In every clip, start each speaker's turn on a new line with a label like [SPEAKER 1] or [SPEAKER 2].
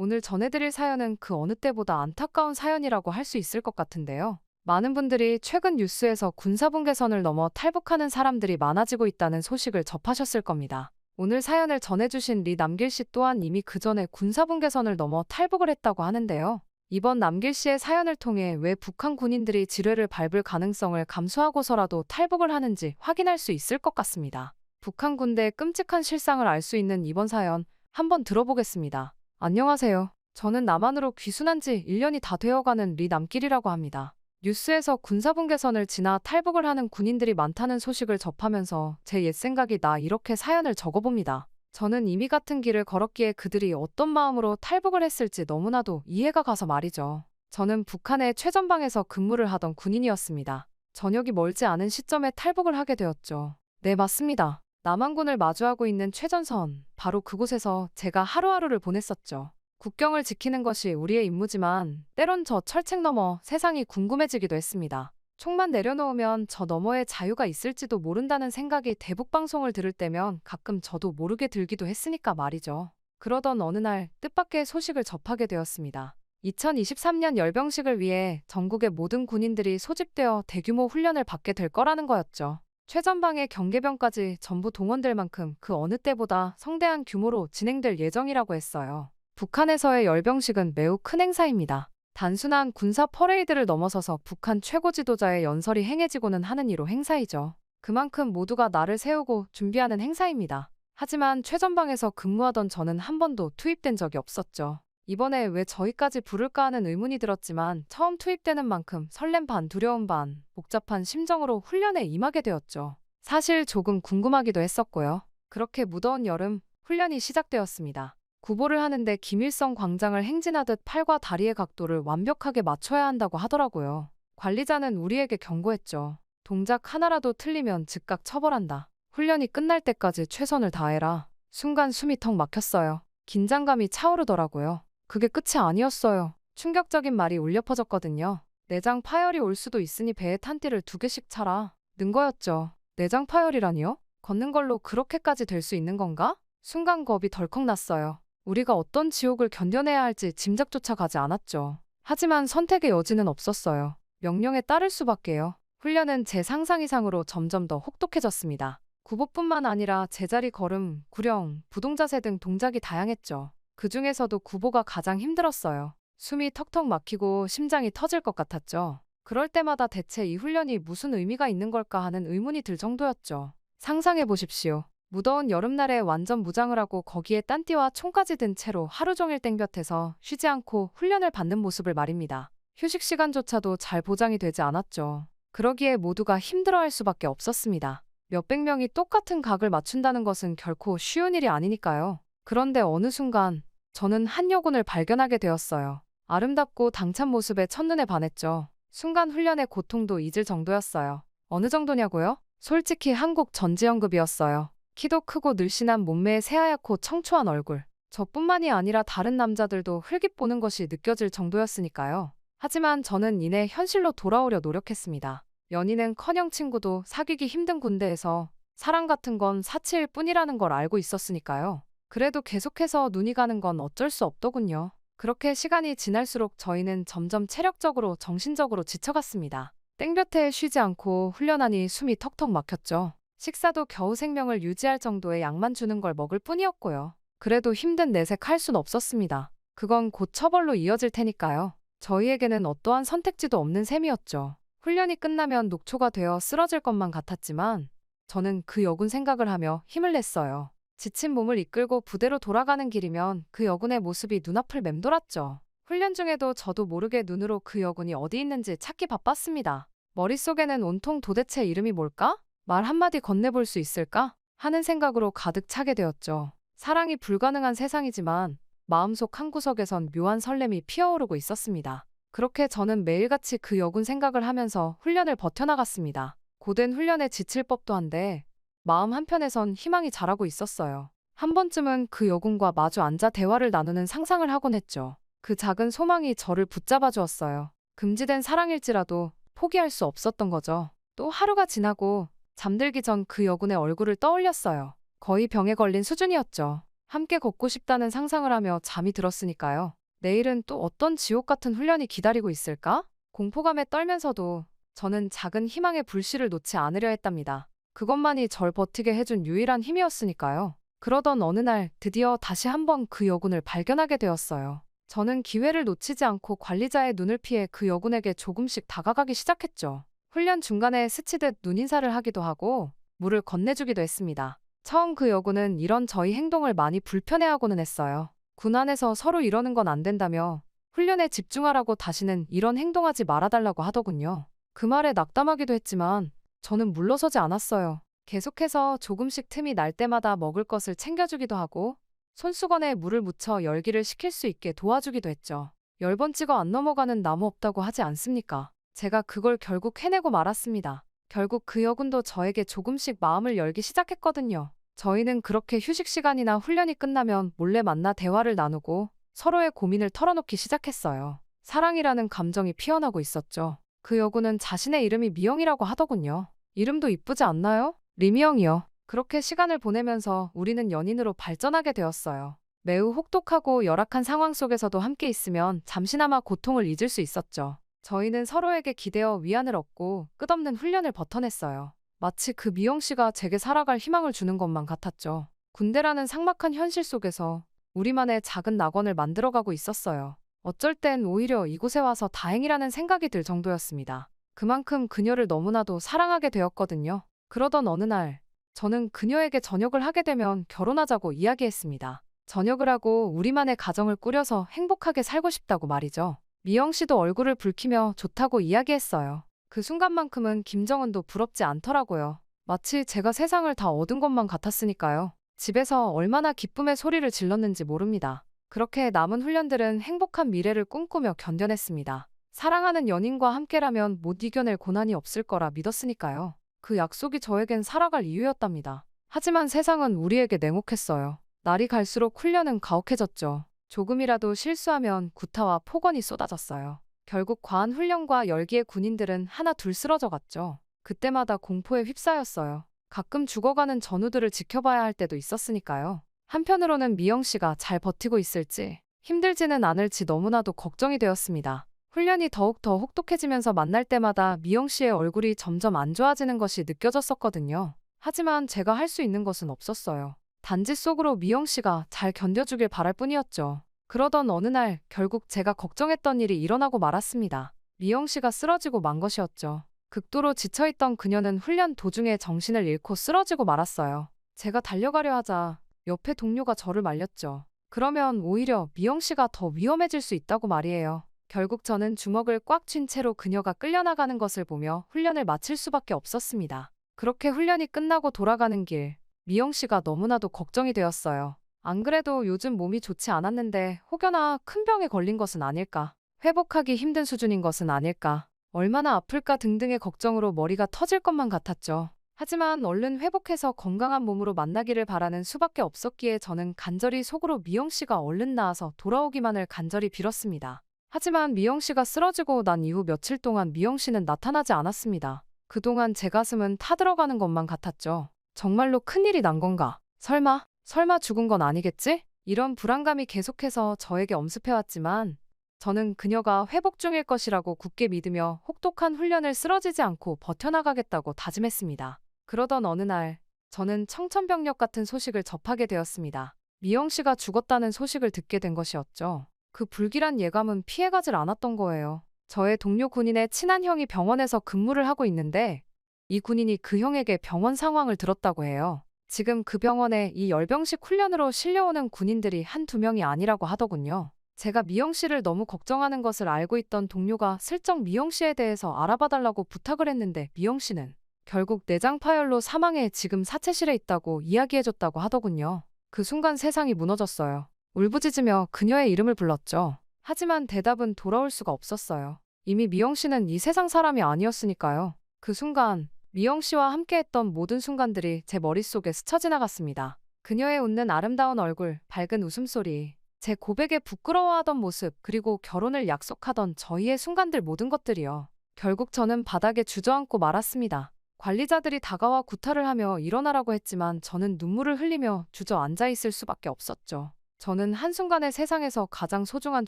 [SPEAKER 1] 오늘 전해드릴 사연은 그 어느 때보다 안타까운 사연이라고 할 수 있을 것 같은데요. 많은 분들이 최근 뉴스에서 군사분계선을 넘어 탈북하는 사람들이 많아지고 있다는 소식을 접하셨을 겁니다. 오늘 사연을 전해주신 리 남길 씨 또한 이미 그 전에 군사분계선을 넘어 탈북을 했다고 하는데요. 이번 남길 씨의 사연을 통해 왜 북한 군인들이 지뢰를 밟을 가능성을 감수하고서라도 탈북을 하는지 확인할 수 있을 것 같습니다. 북한 군대의 끔찍한 실상을 알 수 있는 이번 사연 한번 들어보겠습니다. 안녕하세요. 저는 남한으로 귀순한 지 1년이 다 되어가는 리 남길이라고 합니다. 뉴스에서 군사분계선을 지나 탈북을 하는 군인들이 많다는 소식을 접하면서 제 옛 생각이 나 이렇게 사연을 적어봅니다. 저는 이미 같은 길을 걸었기에 그들이 어떤 마음으로 탈북을 했을지 너무나도 이해가 가서 말이죠. 저는 북한의 최전방에서 근무를 하던 군인이었습니다. 전역이 멀지 않은 시점에 탈북을 하게 되었죠. 네, 맞습니다. 남한군을 마주하고 있는 최전선, 바로 그곳에서 제가 하루하루를 보냈었죠. 국경을 지키는 것이 우리의 임무지만 때론 저 철책 너머 세상이 궁금해지기도 했습니다. 총만 내려놓으면 저 너머에 자유가 있을지도 모른다는 생각이 대북방송을 들을 때면 가끔 저도 모르게 들기도 했으니까 말이죠. 그러던 어느 날 뜻밖의 소식을 접하게 되었습니다. 2023년 열병식을 위해 전국의 모든 군인들이 소집되어 대규모 훈련을 받게 될 거라는 거였죠. 최전방의 경계병까지 전부 동원될 만큼 그 어느 때보다 성대한 규모로 진행될 예정이라고 했어요. 북한에서의 열병식은 매우 큰 행사입니다. 단순한 군사 퍼레이드를 넘어서서 북한 최고 지도자의 연설이 행해지고는 하는 이로 행사이죠. 그만큼 모두가 날을 세우고 준비하는 행사입니다. 하지만 최전방에서 근무하던 저는 한 번도 투입된 적이 없었죠. 이번에 왜 저희까지 부를까 하는 의문이 들었지만 처음 투입되는 만큼 설렘 반 두려움 반 복잡한 심정으로 훈련에 임하게 되었죠. 사실 조금 궁금하기도 했었고요. 그렇게 무더운 여름 훈련이 시작되었습니다. 구보를 하는데 김일성 광장을 행진하듯 팔과 다리의 각도를 완벽하게 맞춰야 한다고 하더라고요. 관리자는 우리에게 경고했죠. 동작 하나라도 틀리면 즉각 처벌한다. 훈련이 끝날 때까지 최선을 다해라. 순간 숨이 턱 막혔어요. 긴장감이 차오르더라고요. 그게 끝이 아니었어요. 충격적인 말이 울려 퍼졌거든요. 내장 파열이 올 수도 있으니 배에 탄띠를 2개씩 차라. 는 거였죠. 내장 파열이라니요? 걷는 걸로 그렇게까지 될 수 있는 건가? 순간 겁이 덜컥 났어요. 우리가 어떤 지옥을 견뎌내야 할지 짐작조차 가지 않았죠. 하지만 선택의 여지는 없었어요. 명령에 따를 수밖에요. 훈련은 제 상상 이상으로 점점 더 혹독해졌습니다. 구보뿐만 아니라 제자리 걸음, 구령, 부동자세 등 동작이 다양했죠. 그 중에서도 구보가 가장 힘들었어요. 숨이 턱턱 막히고 심장이 터질 것 같았죠. 그럴 때마다 대체 이 훈련이 무슨 의미가 있는 걸까 하는 의문이 들 정도였죠. 상상해 보십시오. 무더운 여름날에 완전 무장을 하고 거기에 딴띠와 총까지 든 채로 하루 종일 땡볕에서 쉬지 않고 훈련을 받는 모습을 말입니다. 휴식 시간조차도 잘 보장이 되지 않았죠. 그러기에 모두가 힘들어할 수밖에 없었습니다. 몇백 명이 똑같은 각을 맞춘다는 것은 결코 쉬운 일이 아니니까요. 그런데 어느 순간 저는 한 여군을 발견하게 되었어요. 아름답고 당찬 모습에 첫눈에 반했죠. 순간 훈련의 고통도 잊을 정도였어요. 어느 정도냐고요? 솔직히 한국 전지연급이었어요. 키도 크고 늘씬한 몸매에 새하얗고 청초한 얼굴. 저뿐만이 아니라 다른 남자들도 흘깃 보는 것이 느껴질 정도였으니까요. 하지만 저는 이내 현실로 돌아오려 노력했습니다. 연인은커녕 친구도 사귀기 힘든 군대에서 사랑 같은 건 사치일 뿐이라는 걸 알고 있었으니까요. 그래도 계속해서 눈이 가는 건 어쩔 수 없더군요. 그렇게 시간이 지날수록 저희는 점점 체력적으로 정신적으로 지쳐갔습니다. 땡볕에 쉬지 않고 훈련하니 숨이 턱턱 막혔죠. 식사도 겨우 생명을 유지할 정도의 약만 주는 걸 먹을 뿐이었고요. 그래도 힘든 내색 할 순 없었습니다. 그건 곧 처벌로 이어질 테니까요. 저희에게는 어떠한 선택지도 없는 셈이었죠. 훈련이 끝나면 녹초가 되어 쓰러질 것만 같았지만 저는 그 여군 생각을 하며 힘을 냈어요. 지친 몸을 이끌고 부대로 돌아가는 길이면 그 여군의 모습이 눈앞을 맴돌았죠. 훈련 중에도 저도 모르게 눈으로 그 여군이 어디 있는지 찾기 바빴습니다. 머릿속에는 온통 도대체 이름이 뭘까? 말 한마디 건네볼 수 있을까? 하는 생각으로 가득 차게 되었죠. 사랑이 불가능한 세상이지만 마음속 한구석에선 묘한 설렘이 피어오르고 있었습니다. 그렇게 저는 매일같이 그 여군 생각을 하면서 훈련을 버텨나갔습니다. 고된 훈련에 지칠 법도 한데 마음 한편에선 희망이 자라고 있었어요. 한 번쯤은 그 여군과 마주 앉아 대화를 나누는 상상을 하곤 했죠. 그 작은 소망이 저를 붙잡아 주었어요. 금지된 사랑일지라도 포기할 수 없었던 거죠. 또 하루가 지나고 잠들기 전 그 여군의 얼굴을 떠올렸어요. 거의 병에 걸린 수준이었죠. 함께 걷고 싶다는 상상을 하며 잠이 들었으니까요. 내일은 또 어떤 지옥 같은 훈련이 기다리고 있을까? 공포감에 떨면서도 저는 작은 희망의 불씨를 놓지 않으려 했답니다. 그것만이 절 버티게 해준 유일한 힘이었으니까요. 그러던 어느 날 드디어 다시 한번 그 여군을 발견하게 되었어요. 저는 기회를 놓치지 않고 관리자의 눈을 피해 그 여군에게 조금씩 다가가기 시작했죠. 훈련 중간에 스치듯 눈인사를 하기도 하고 물을 건네주기도 했습니다. 처음 그 여군은 이런 저희 행동을 많이 불편해하고는 했어요. 군 안에서 서로 이러는 건 안 된다며 훈련에 집중하라고 다시는 이런 행동하지 말아달라고 하더군요. 그 말에 낙담하기도 했지만 저는 물러서지 않았어요. 계속해서 조금씩 틈이 날 때마다 먹을 것을 챙겨주기도 하고 손수건에 물을 묻혀 열기를 식힐 수 있게 도와주기도 했죠. 10번 찍어 안 넘어가는 나무 없다고 하지 않습니까? 제가 그걸 결국 해내고 말았습니다. 결국 그 여군도 저에게 조금씩 마음을 열기 시작했거든요. 저희는 그렇게 휴식 시간이나 훈련이 끝나면 몰래 만나 대화를 나누고 서로의 고민을 털어놓기 시작했어요. 사랑이라는 감정이 피어나고 있었죠. 그 여군은 자신의 이름이 미영이라고 하더군요. 이름도 이쁘지 않나요? 리미영이요. 그렇게 시간을 보내면서 우리는 연인으로 발전하게 되었어요. 매우 혹독하고 열악한 상황 속에서도 함께 있으면 잠시나마 고통을 잊을 수 있었죠. 저희는 서로에게 기대어 위안을 얻고 끝없는 훈련을 버텨냈어요. 마치 그 미영 씨가 제게 살아갈 희망을 주는 것만 같았죠. 군대라는 삭막한 현실 속에서 우리만의 작은 낙원을 만들어가고 있었어요. 어쩔 땐 오히려 이곳에 와서 다행이라는 생각이 들 정도였습니다. 그만큼 그녀를 너무나도 사랑하게 되었거든요. 그러던 어느 날 저는 그녀에게 전역을 하게 되면 결혼하자고 이야기했습니다. 전역을 하고 우리만의 가정을 꾸려서 행복하게 살고 싶다고 말이죠. 미영 씨도 얼굴을 붉히며 좋다고 이야기했어요. 그 순간만큼은 김정은도 부럽지 않더라고요. 마치 제가 세상을 다 얻은 것만 같았으니까요. 집에서 얼마나 기쁨의 소리를 질렀는지 모릅니다. 그렇게 남은 훈련들은 행복한 미래를 꿈꾸며 견뎌냈습니다. 사랑하는 연인과 함께라면 못 이겨낼 고난이 없을 거라 믿었으니까요. 그 약속이 저에겐 살아갈 이유였답니다. 하지만 세상은 우리에게 냉혹했어요. 날이 갈수록 훈련은 가혹해졌죠. 조금이라도 실수하면 구타와 폭언이 쏟아졌어요. 결국 과한 훈련과 열기의 군인들은 하나 둘 쓰러져 갔죠. 그때마다 공포에 휩싸였어요. 가끔 죽어가는 전우들을 지켜봐야 할 때도 있었으니까요. 한편으로는 미영 씨가 잘 버티고 있을지, 힘들지는 않을지 너무나도 걱정이 되었습니다. 훈련이 더욱더 혹독해지면서 만날 때마다 미영 씨의 얼굴이 점점 안 좋아지는 것이 느껴졌었거든요. 하지만 제가 할 수 있는 것은 없었어요. 단지 속으로 미영 씨가 잘 견뎌주길 바랄 뿐이었죠. 그러던 어느 날 결국 제가 걱정했던 일이 일어나고 말았습니다. 미영 씨가 쓰러지고 만 것이었죠. 극도로 지쳐있던 그녀는 훈련 도중에 정신을 잃고 쓰러지고 말았어요. 제가 달려가려 하자 옆에 동료가 저를 말렸죠. 그러면 오히려 미영 씨가 더 위험해질 수 있다고 말이에요. 결국 저는 주먹을 꽉 쥔 채로 그녀가 끌려나가는 것을 보며 훈련을 마칠 수밖에 없었습니다. 그렇게 훈련이 끝나고 돌아가는 길, 미영 씨가 너무나도 걱정이 되었어요. 안 그래도 요즘 몸이 좋지 않았는데 혹여나 큰 병에 걸린 것은 아닐까? 회복하기 힘든 수준인 것은 아닐까? 얼마나 아플까 등등의 걱정으로 머리가 터질 것만 같았죠. 하지만 얼른 회복해서 건강한 몸으로 만나기를 바라는 수밖에 없었기에 저는 간절히 속으로 미영 씨가 얼른 나아서 돌아오기만을 간절히 빌었습니다. 하지만 미영 씨가 쓰러지고 난 이후 며칠 동안 미영 씨는 나타나지 않았습니다. 그동안 제 가슴은 타들어가는 것만 같았죠. 정말로 큰일이 난 건가? 설마 죽은 건 아니겠지? 이런 불안감이 계속해서 저에게 엄습해왔지만 저는 그녀가 회복 중일 것이라고 굳게 믿으며 혹독한 훈련을 쓰러지지 않고 버텨나가겠다고 다짐했습니다. 그러던 어느 날 저는 청천벽력 같은 소식을 접하게 되었습니다. 미영 씨가 죽었다는 소식을 듣게 된 것이었죠. 그 불길한 예감은 피해가질 않았던 거예요. 저의 동료 군인의 친한 형이 병원에서 근무를 하고 있는데 이 군인이 그 형에게 병원 상황을 들었다고 해요. 지금 그 병원에 이 열병식 훈련으로 실려오는 군인들이 한두 명이 아니라고 하더군요. 제가 미영 씨를 너무 걱정하는 것을 알고 있던 동료가 슬쩍 미영 씨에 대해서 알아봐달라고 부탁을 했는데 미영 씨는 결국 내장 파열로 사망해 지금 사체실에 있다고 이야기해줬다고 하더군요. 그 순간 세상이 무너졌어요. 울부짖으며 그녀의 이름을 불렀죠. 하지만 대답은 돌아올 수가 없었어요. 이미 미영 씨는 이 세상 사람이 아니었으니까요. 그 순간 미영 씨와 함께했던 모든 순간들이 제 머릿속에 스쳐 지나갔습니다. 그녀의 웃는 아름다운 얼굴, 밝은 웃음소리, 제 고백에 부끄러워하던 모습, 그리고 결혼을 약속하던 저희의 순간들 모든 것들이요. 결국 저는 바닥에 주저앉고 말았습니다. 관리자들이 다가와 구타를 하며 일어나라고 했지만 저는 눈물을 흘리며 주저앉아 있을 수밖에 없었죠. 저는 한순간에 세상에서 가장 소중한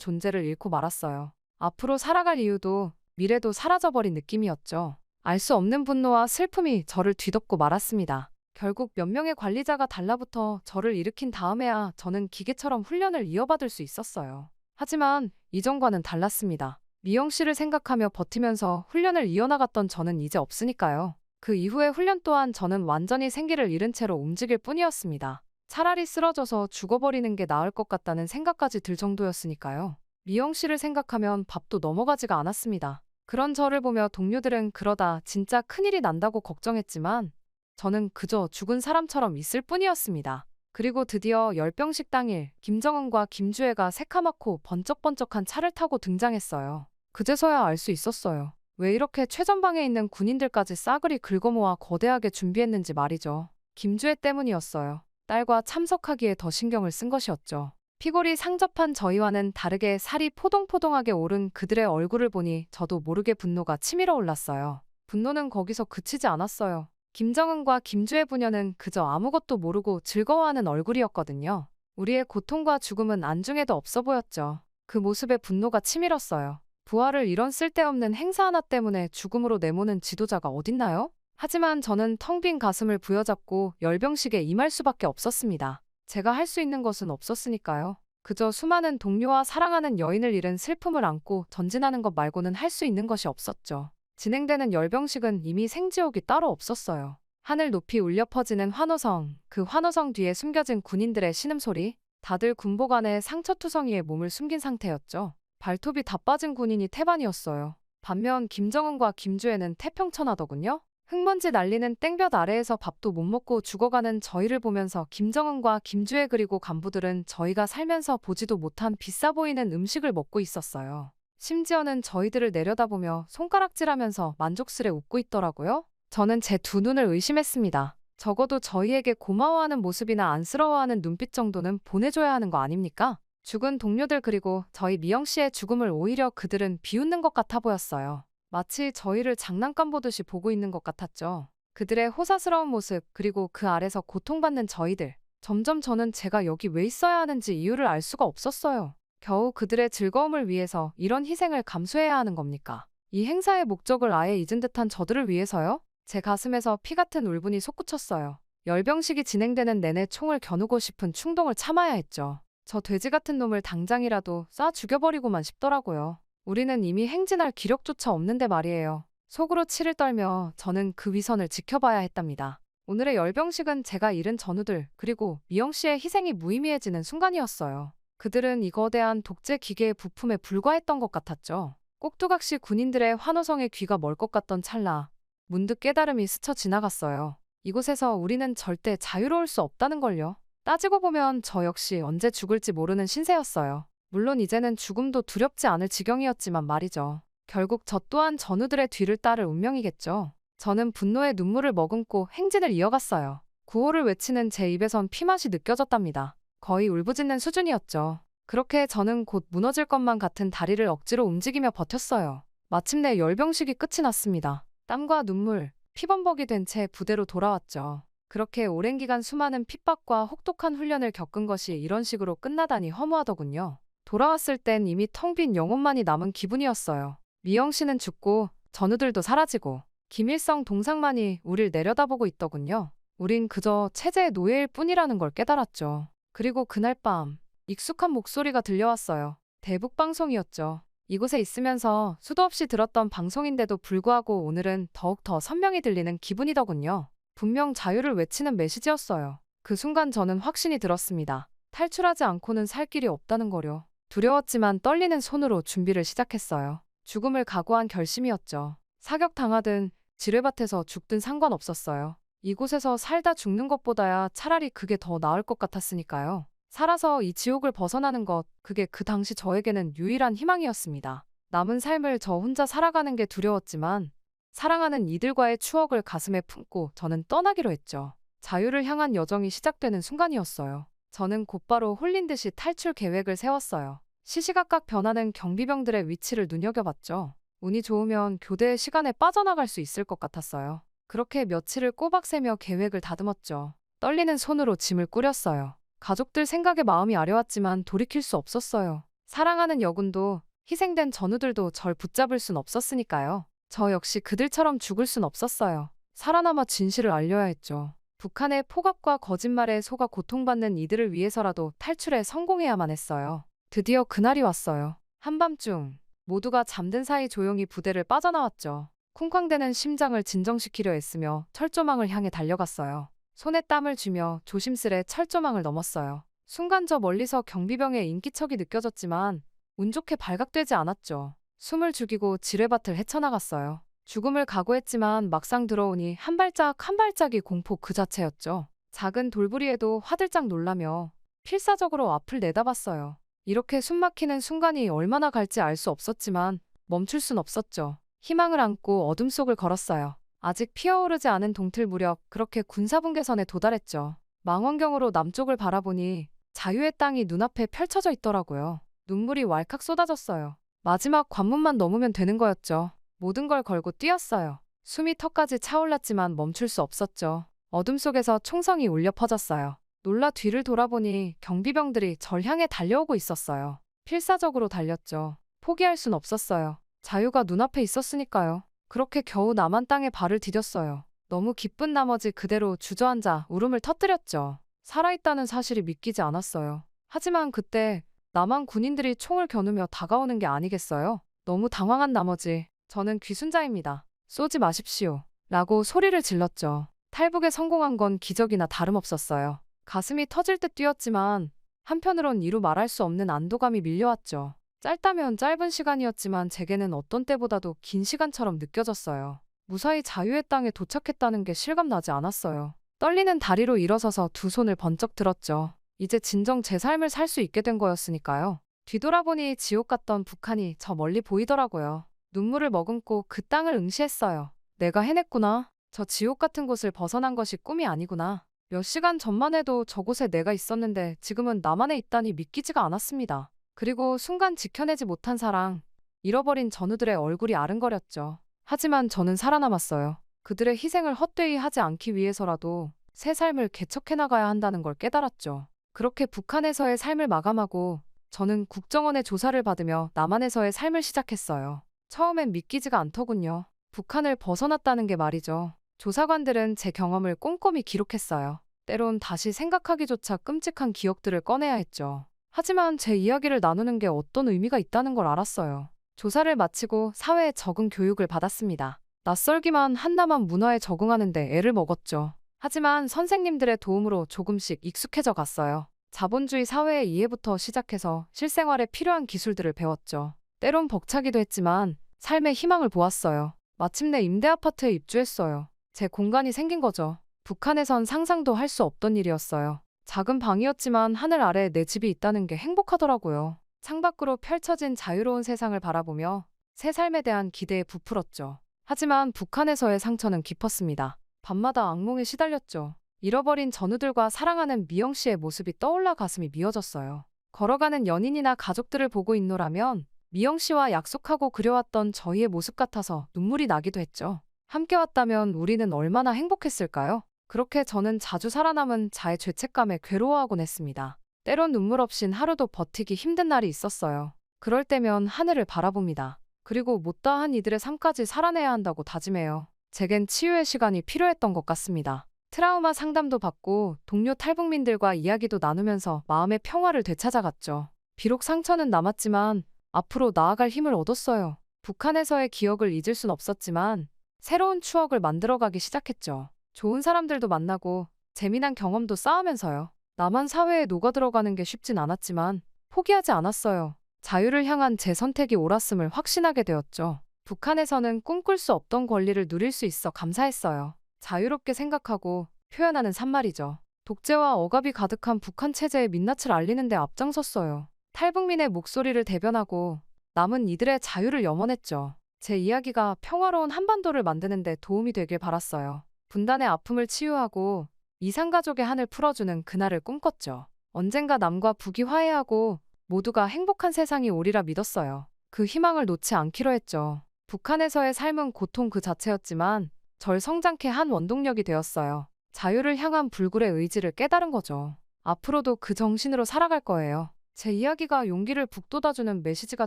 [SPEAKER 1] 존재를 잃고 말았어요. 앞으로 살아갈 이유도 미래도 사라져버린 느낌이었죠. 알 수 없는 분노와 슬픔이 저를 뒤덮고 말았습니다. 결국 몇 명의 관리자가 달라붙어 저를 일으킨 다음에야 저는 기계처럼 훈련을 이어받을 수 있었어요. 하지만 이전과는 달랐습니다. 미영 씨를 생각하며 버티면서 훈련을 이어나갔던 저는 이제 없으니까요. 그 이후의 훈련 또한 저는 완전히 생기를 잃은 채로 움직일 뿐이었습니다. 차라리 쓰러져서 죽어버리는 게 나을 것 같다는 생각까지 들 정도였으니까요. 미영 씨를 생각하면 밥도 넘어가지가 않았습니다. 그런 저를 보며 동료들은 그러다 진짜 큰일이 난다고 걱정했지만 저는 그저 죽은 사람처럼 있을 뿐이었습니다. 그리고 드디어 열병식 당일 김정은과 김주혜가 새카맣고 번쩍번쩍한 차를 타고 등장했어요. 그제서야 알 수 있었어요. 왜 이렇게 최전방에 있는 군인들까지 싸그리 긁어모아 거대하게 준비했는지 말이죠. 김주혜 때문이었어요. 딸과 참석하기에 더 신경을 쓴 것이었죠. 피골이 상접한 저희와는 다르게 살이 포동포동하게 오른 그들의 얼굴을 보니 저도 모르게 분노가 치밀어 올랐어요. 분노는 거기서 그치지 않았어요. 김정은과 김주혜 부녀는 그저 아무것도 모르고 즐거워하는 얼굴이었거든요. 우리의 고통과 죽음은 안중에도 없어 보였죠. 그 모습에 분노가 치밀었어요. 부하를 이런 쓸데없는 행사 하나 때문에 죽음으로 내모는 지도자가 어딨나요? 하지만 저는 텅 빈 가슴을 부여잡고 열병식에 임할 수밖에 없었습니다. 제가 할 수 있는 것은 없었으니까요. 그저 수많은 동료와 사랑하는 여인을 잃은 슬픔을 안고 전진하는 것 말고는 할 수 있는 것이 없었죠. 진행되는 열병식은 이미 생지옥이 따로 없었어요. 하늘 높이 울려 퍼지는 환호성, 그 환호성 뒤에 숨겨진 군인들의 신음소리, 다들 군복 안에 상처투성이에 몸을 숨긴 상태였죠. 발톱이 다 빠진 군인이 태반이었어요. 반면 김정은과 김주혜는 태평천하더군요. 흙먼지 날리는 땡볕 아래에서 밥도 못 먹고 죽어가는 저희를 보면서 김정은과 김주혜 그리고 간부들은 저희가 살면서 보지도 못한 비싸 보이는 음식을 먹고 있었어요. 심지어는 저희들을 내려다보며 손가락질하면서 만족스레 웃고 있더라고요. 저는 제 두 눈을 의심했습니다. 적어도 저희에게 고마워하는 모습이나 안쓰러워하는 눈빛 정도는 보내줘야 하는 거 아닙니까? 죽은 동료들 그리고 저희 미영 씨의 죽음을 오히려 그들은 비웃는 것 같아 보였어요. 마치 저희를 장난감 보듯이 보고 있는 것 같았죠. 그들의 호사스러운 모습 그리고 그 아래서 고통받는 저희들. 점점 저는 제가 여기 왜 있어야 하는지 이유를 알 수가 없었어요. 겨우 그들의 즐거움을 위해서 이런 희생을 감수해야 하는 겁니까? 이 행사의 목적을 아예 잊은 듯한 저들을 위해서요? 제 가슴에서 피 같은 울분이 솟구쳤어요. 열병식이 진행되는 내내 총을 겨누고 싶은 충동을 참아야 했죠. 저 돼지 같은 놈을 당장이라도 쏴 죽여버리고만 싶더라고요. 우리는 이미 행진할 기력조차 없는데 말이에요. 속으로 치를 떨며 저는 그 위선을 지켜봐야 했답니다. 오늘의 열병식은 제가 잃은 전우들 그리고 미영 씨의 희생이 무의미해지는 순간이었어요. 그들은 이 거대한 독재 기계의 부품에 불과했던 것 같았죠. 꼭두각시 군인들의 환호성에 귀가 멀 것 같던 찰나 문득 깨달음이 스쳐 지나갔어요. 이곳에서 우리는 절대 자유로울 수 없다는 걸요. 따지고 보면 저 역시 언제 죽을지 모르는 신세였어요. 물론 이제는 죽음도 두렵지 않을 지경이었지만 말이죠. 결국 저 또한 전우들의 뒤를 따를 운명이겠죠. 저는 분노의 눈물을 머금고 행진을 이어갔어요. 구호를 외치는 제 입에선 피맛이 느껴졌답니다. 거의 울부짖는 수준이었죠. 그렇게 저는 곧 무너질 것만 같은 다리를 억지로 움직이며 버텼어요. 마침내 열병식이 끝이 났습니다. 땀과 눈물, 피범벅이 된 채 부대로 돌아왔죠. 그렇게 오랜 기간 수많은 핍박과 혹독한 훈련을 겪은 것이 이런 식으로 끝나다니 허무하더군요. 돌아왔을 땐 이미 텅 빈 영혼만이 남은 기분이었어요. 미영 씨는 죽고 전우들도 사라지고 김일성 동상만이 우릴 내려다보고 있더군요. 우린 그저 체제의 노예일 뿐이라는 걸 깨달았죠. 그리고 그날 밤 익숙한 목소리가 들려왔어요. 대북방송이었죠. 이곳에 있으면서 수도 없이 들었던 방송인데도 불구하고 오늘은 더욱 더 선명히 들리는 기분이더군요. 분명 자유를 외치는 메시지였어요. 그 순간 저는 확신이 들었습니다. 탈출하지 않고는 살 길이 없다는 거려. 두려웠지만 떨리는 손으로 준비를 시작했어요. 죽음을 각오한 결심이었죠. 사격당하든 지뢰밭에서 죽든 상관없었어요. 이곳에서 살다 죽는 것보다야 차라리 그게 더 나을 것 같았으니까요. 살아서 이 지옥을 벗어나는 것, 그게 그 당시 저에게는 유일한 희망이었습니다. 남은 삶을 저 혼자 살아가는 게 두려웠지만 사랑하는 이들과의 추억을 가슴에 품고 저는 떠나기로 했죠. 자유를 향한 여정이 시작되는 순간이었어요. 저는 곧바로 홀린 듯이 탈출 계획을 세웠어요. 시시각각 변하는 경비병들의 위치를 눈여겨봤죠. 운이 좋으면 교대의 시간에 빠져나갈 수 있을 것 같았어요. 그렇게 며칠을 꼬박 새며 계획을 다듬었죠. 떨리는 손으로 짐을 꾸렸어요. 가족들 생각에 마음이 아려왔지만 돌이킬 수 없었어요. 사랑하는 여군도 희생된 전우들도 절 붙잡을 순 없었으니까요. 저 역시 그들처럼 죽을 순 없었어요. 살아남아 진실을 알려야 했죠. 북한의 폭압과 거짓말에 속아 고통받는 이들을 위해서라도 탈출에 성공해야만 했어요. 드디어 그날이 왔어요. 한밤중 모두가 잠든 사이 조용히 부대를 빠져나왔죠. 쿵쾅대는 심장을 진정시키려 애쓰며 철조망을 향해 달려갔어요. 손에 땀을 쥐며 조심스레 철조망을 넘었어요. 순간 저 멀리서 경비병의 인기척이 느껴졌지만 운 좋게 발각되지 않았죠. 숨을 죽이고 지뢰밭을 헤쳐나갔어요. 죽음을 각오했지만 막상 들어오니 한 발짝 한 발짝이 공포 그 자체였죠. 작은 돌부리에도 화들짝 놀라며 필사적으로 앞을 내다봤어요. 이렇게 숨막히는 순간이 얼마나 갈지 알 수 없었지만 멈출 순 없었죠. 희망을 안고 어둠 속을 걸었어요. 아직 피어오르지 않은 동틀 무렵 그렇게 군사분계선에 도달했죠. 망원경으로 남쪽을 바라보니 자유의 땅이 눈앞에 펼쳐져 있더라고요. 눈물이 왈칵 쏟아졌어요. 마지막 관문만 넘으면 되는 거였죠. 모든 걸 걸고 뛰었어요. 숨이 턱까지 차올랐지만 멈출 수 없었죠. 어둠 속에서 총성이 울려 퍼졌어요. 놀라 뒤를 돌아보니 경비병들이 절 향해 달려오고 있었어요. 필사적으로 달렸죠. 포기할 순 없었어요. 자유가 눈앞에 있었으니까요. 그렇게 겨우 남한 땅에 발을 디뎠어요. 너무 기쁜 나머지 그대로 주저앉아 울음을 터뜨렸죠. 살아있다는 사실이 믿기지 않았어요. 하지만 그때 남한 군인들이 총을 겨누며 다가오는 게 아니겠어요? 너무 당황한 나머지 저는 귀순자입니다. 쏘지 마십시오. 라고 소리를 질렀죠. 탈북에 성공한 건 기적이나 다름없었어요. 가슴이 터질 듯 뛰었지만 한편으론 이루 말할 수 없는 안도감이 밀려왔죠. 짧다면 짧은 시간이었지만 제게는 어떤 때보다도 긴 시간처럼 느껴졌어요. 무사히 자유의 땅에 도착했다는 게 실감나지 않았어요. 떨리는 다리로 일어서서 두 손을 번쩍 들었죠. 이제 진정 제 삶을 살 수 있게 된 거였으니까요. 뒤돌아보니 지옥 같던 북한이 저 멀리 보이더라고요. 눈물을 머금고 그 땅을 응시했어요. 내가 해냈구나. 저 지옥 같은 곳을 벗어난 것이 꿈이 아니구나. 몇 시간 전만 해도 저곳에 내가 있었는데 지금은 나만에 있다니 믿기지가 않았습니다. 그리고 순간 지켜내지 못한 사랑, 잃어버린 전우들의 얼굴이 아른거렸죠. 하지만 저는 살아남았어요. 그들의 희생을 헛되이 하지 않기 위해서라도 새 삶을 개척해 나가야 한다는 걸 깨달았죠. 그렇게 북한에서의 삶을 마감하고 저는 국정원의 조사를 받으며 남한에서의 삶을 시작했어요. 처음엔 믿기지가 않더군요. 북한을 벗어났다는 게 말이죠. 조사관들은 제 경험을 꼼꼼히 기록했어요. 때론 다시 생각하기조차 끔찍한 기억들을 꺼내야 했죠. 하지만 제 이야기를 나누는 게 어떤 의미가 있다는 걸 알았어요. 조사를 마치고 사회에 적응 교육을 받았습니다. 낯설기만 한 남한 문화에 적응하는데 애를 먹었죠. 하지만 선생님들의 도움으로 조금씩 익숙해져 갔어요. 자본주의 사회의 이해부터 시작해서 실생활에 필요한 기술들을 배웠죠. 때론 벅차기도 했지만 삶의 희망을 보았어요. 마침내 임대 아파트에 입주했어요. 제 공간이 생긴 거죠. 북한에선 상상도 할 수 없던 일이었어요. 작은 방이었지만 하늘 아래 내 집이 있다는 게 행복하더라고요. 창밖으로 펼쳐진 자유로운 세상을 바라보며 새 삶에 대한 기대에 부풀었죠. 하지만 북한에서의 상처는 깊었습니다. 밤마다 악몽에 시달렸죠. 잃어버린 전우들과 사랑하는 미영 씨의 모습이 떠올라 가슴이 미어졌어요. 걸어가는 연인이나 가족들을 보고 있노라면 미영 씨와 약속하고 그려왔던 저희의 모습 같아서 눈물이 나기도 했죠. 함께 왔다면 우리는 얼마나 행복했을까요? 그렇게 저는 자주 살아남은 자의 죄책감에 괴로워하곤 했습니다. 때론 눈물 없인 하루도 버티기 힘든 날이 있었어요. 그럴 때면 하늘을 바라봅니다. 그리고 못다한 이들의 삶까지 살아내야 한다고 다짐해요. 제겐 치유의 시간이 필요했던 것 같습니다. 트라우마 상담도 받고 동료 탈북민들과 이야기도 나누면서 마음의 평화를 되찾아갔죠. 비록 상처는 남았지만 앞으로 나아갈 힘을 얻었어요. 북한에서의 기억을 잊을 순 없었지만 새로운 추억을 만들어가기 시작했죠. 좋은 사람들도 만나고 재미난 경험도 쌓으면서요. 남한 사회에 녹아들어가는 게 쉽진 않았지만 포기하지 않았어요. 자유를 향한 제 선택이 옳았음을 확신하게 되었죠. 북한에서는 꿈꿀 수 없던 권리를 누릴 수 있어 감사했어요. 자유롭게 생각하고 표현하는 산말이죠. 독재와 억압이 가득한 북한 체제의 민낯을 알리는 데 앞장섰어요. 탈북민의 목소리를 대변하고 남은 이들의 자유를 염원했죠. 제 이야기가 평화로운 한반도를 만드는 데 도움이 되길 바랐어요. 분단의 아픔을 치유하고 이산가족의 한을 풀어주는 그날을 꿈꿨죠. 언젠가 남과 북이 화해하고 모두가 행복한 세상이 오리라 믿었어요. 그 희망을 놓지 않기로 했죠. 북한에서의 삶은 고통 그 자체였지만 절 성장케 한 원동력이 되었어요. 자유를 향한 불굴의 의지를 깨달은 거죠. 앞으로도 그 정신으로 살아갈 거예요. 제 이야기가 용기를 북돋아주는 메시지가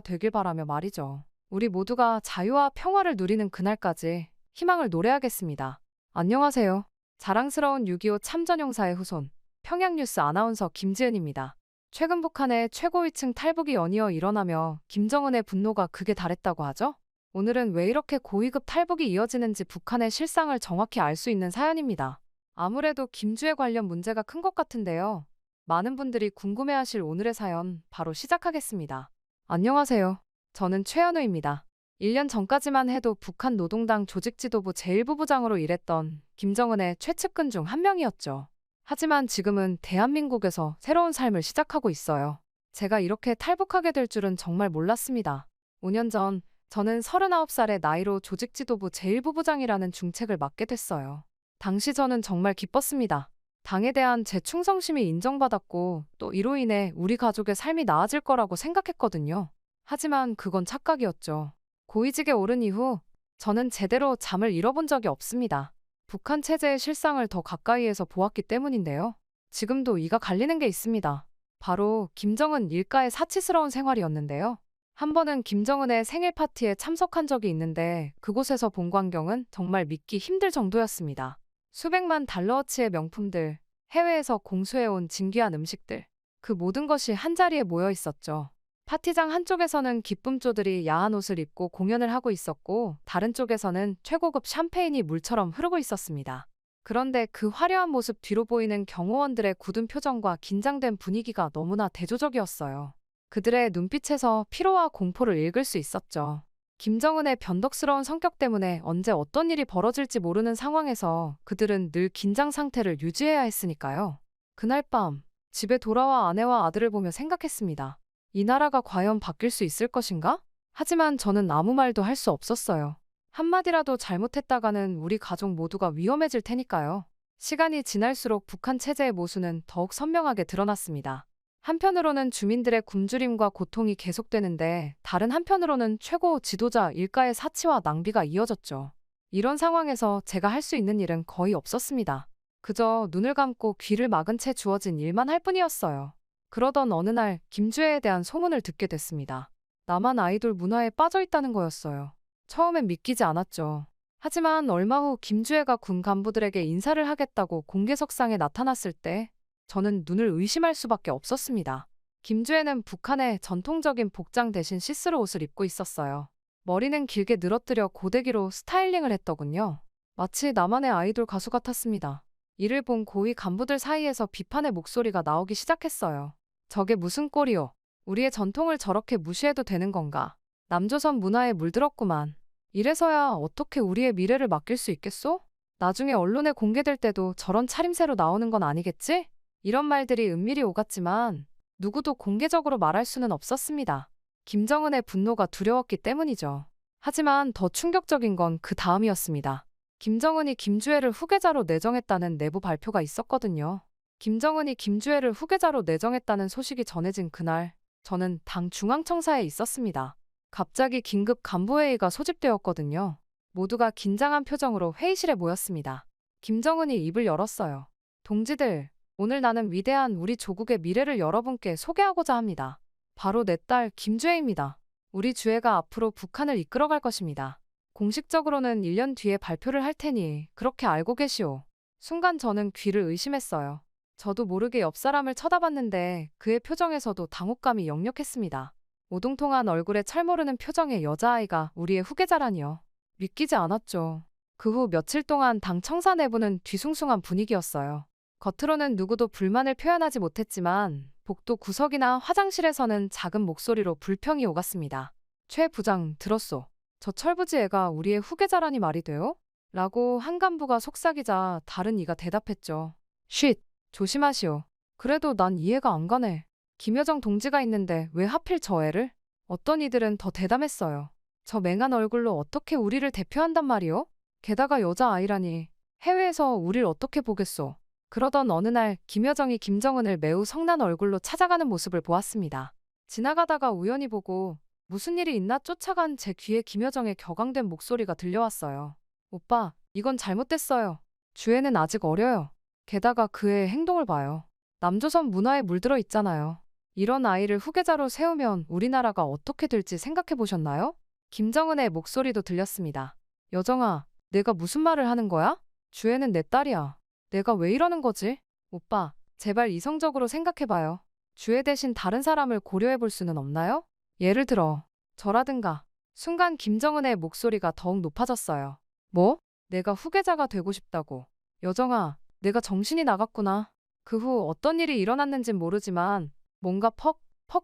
[SPEAKER 1] 되길 바라며 말이죠. 우리 모두가 자유와 평화를 누리는 그날까지 희망을 노래하겠습니다. 안녕하세요. 자랑스러운 6.25 참전용사의 후손, 평양뉴스 아나운서 김지은입니다. 최근 북한의 최고위층 탈북이 연이어 일어나며 김정은의 분노가 극에 달했다고 하죠? 오늘은 왜 이렇게 고위급 탈북이 이어지는지 북한의 실상을 정확히 알 수 있는 사연입니다. 아무래도 김주애 관련 문제가 큰 것 같은데요. 많은 분들이 궁금해하실 오늘의 사연 바로 시작하겠습니다. 안녕하세요. 저는 최현우입니다. 1년 전까지만 해도 북한 노동당 조직지도부 제1부부장으로 일했던 김정은의 최측근 중 한 명이었죠. 하지만 지금은 대한민국에서 새로운 삶을 시작하고 있어요. 제가 이렇게 탈북하게 될 줄은 정말 몰랐습니다. 5년 전 저는 39살의 나이로 조직지도부 제1부부장이라는 중책을 맡게 됐어요. 당시 저는 정말 기뻤습니다. 당에 대한 제 충성심이 인정받았고 또 이로 인해 우리 가족의 삶이 나아질 거라고 생각했거든요. 하지만 그건 착각이었죠. 고위직에 오른 이후 저는 제대로 잠을 잃어본 적이 없습니다. 북한 체제의 실상을 더 가까이에서 보았기 때문인데요. 지금도 이가 갈리는 게 있습니다. 바로 김정은 일가의 사치스러운 생활이었는데요. 한 번은 김정은의 생일 파티에 참석한 적이 있는데 그곳에서 본 광경은 정말 믿기 힘들 정도였습니다. 수백만 달러어치의 명품들, 해외에서 공수해온 진귀한 음식들, 그 모든 것이 한자리에 모여 있었죠. 파티장 한쪽에서는 기쁨조들이 야한 옷을 입고 공연을 하고 있었고 다른 쪽에서는 최고급 샴페인이 물처럼 흐르고 있었습니다. 그런데 그 화려한 모습 뒤로 보이는 경호원들의 굳은 표정과 긴장된 분위기가 너무나 대조적이었어요. 그들의 눈빛에서 피로와 공포를 읽을 수 있었죠. 김정은의 변덕스러운 성격 때문에 언제 어떤 일이 벌어질지 모르는 상황에서 그들은 늘 긴장 상태를 유지해야 했으니까요. 그날 밤 집에 돌아와 아내와 아들을 보며 생각했습니다. 이 나라가 과연 바뀔 수 있을 것인가? 하지만 저는 아무 말도 할 수 없었어요. 한마디라도 잘못했다가는 우리 가족 모두가 위험해질 테니까요. 시간이 지날수록 북한 체제의 모순은 더욱 선명하게 드러났습니다. 한편으로는 주민들의 굶주림과 고통이 계속되는데 다른 한편으로는 최고 지도자 일가의 사치와 낭비가 이어졌죠. 이런 상황에서 제가 할 수 있는 일은 거의 없었습니다. 그저 눈을 감고 귀를 막은 채 주어진 일만 할 뿐이었어요. 그러던 어느 날 김주애에 대한 소문을 듣게 됐습니다. 나만 아이돌 문화에 빠져 있다는 거였어요. 처음엔 믿기지 않았죠. 하지만 얼마 후 김주애가 군 간부들에게 인사를 하겠다고 공개석상에 나타났을 때 저는 눈을 의심할 수밖에 없었습니다. 김주애는 북한의 전통적인 복장 대신 시스루 옷을 입고 있었어요. 머리는 길게 늘어뜨려 고데기로 스타일링을 했더군요. 마치 나만의 아이돌 가수 같았습니다. 이를 본 고위 간부들 사이에서 비판의 목소리가 나오기 시작했어요. 저게 무슨 꼴이오? 우리의 전통을 저렇게 무시해도 되는 건가? 남조선 문화에 물들었구만. 이래서야 어떻게 우리의 미래를 맡길 수 있겠소? 나중에 언론에 공개될 때도 저런 차림새로 나오는 건 아니겠지? 이런 말들이 은밀히 오갔지만 누구도 공개적으로 말할 수는 없었습니다. 김정은의 분노가 두려웠기 때문이죠. 하지만 더 충격적인 건 그 다음이었습니다. 김정은이 김주애를 후계자로 내정했다는 내부 발표가 있었거든요. 김정은이 김주애를 후계자로 내정했다는 소식이 전해진 그날, 저는 당 중앙청사에 있었습니다. 갑자기 긴급 간부회의가 소집되었거든요. 모두가 긴장한 표정으로 회의실에 모였습니다. 김정은이 입을 열었어요. 동지들, 오늘 나는 위대한 우리 조국의 미래를 여러분께 소개하고자 합니다. 바로 내 딸 김주애입니다. 우리 주애가 앞으로 북한을 이끌어갈 것입니다. 공식적으로는 1년 뒤에 발표를 할 테니 그렇게 알고 계시오. 순간 저는 귀를 의심했어요. 저도 모르게 옆 사람을 쳐다봤는데 그의 표정에서도 당혹감이 역력했습니다. 오동통한 얼굴에 철모르는 표정의 여자아이가 우리의 후계자라니요. 믿기지 않았죠. 그 후 며칠 동안 당 청사 내부는 뒤숭숭한 분위기였어요. 겉으로는 누구도 불만을 표현하지 못했지만 복도 구석이나 화장실에서는 작은 목소리로 불평이 오갔습니다. 최 부장 들었소. 저 철부지 애가 우리의 후계자라니 말이 돼요? 라고 한 간부가 속삭이자 다른 이가 대답했죠. 쉿! 조심하시오. 그래도 난 이해가 안 가네. 김여정 동지가 있는데 왜 하필 저 애를? 어떤 이들은 더 대담했어요. 저 맹한 얼굴로 어떻게 우리를 대표한단 말이오? 게다가 여자아이라니. 해외에서 우릴 어떻게 보겠소? 그러던 어느 날 김여정이 김정은을 매우 성난 얼굴로 찾아가는 모습을 보았습니다. 지나가다가 우연히 보고 무슨 일이 있나 쫓아간 제 귀에 김여정의 격앙된 목소리가 들려왔어요. 오빠, 이건 잘못됐어요. 주애는 아직 어려요. 게다가 그의 행동을 봐요. 남조선 문화에 물들어 있잖아요. 이런 아이를 후계자로 세우면 우리나라가 어떻게 될지 생각해 보셨나요? 김정은의 목소리도 들렸습니다. 여정아, 내가 무슨 말을 하는 거야? 주애는 내 딸이야. 내가 왜 이러는 거지? 오빠, 제발 이성적으로 생각해봐요. 주애 대신 다른 사람을 고려해 볼 수는 없나요? 예를 들어, 저라든가. 순간 김정은의 목소리가 더욱 높아졌어요. 뭐? 내가 후계자가 되고 싶다고. 여정아, 내가 정신이 나갔구나. 그 후 어떤 일이 일어났는진 모르지만 뭔가 퍽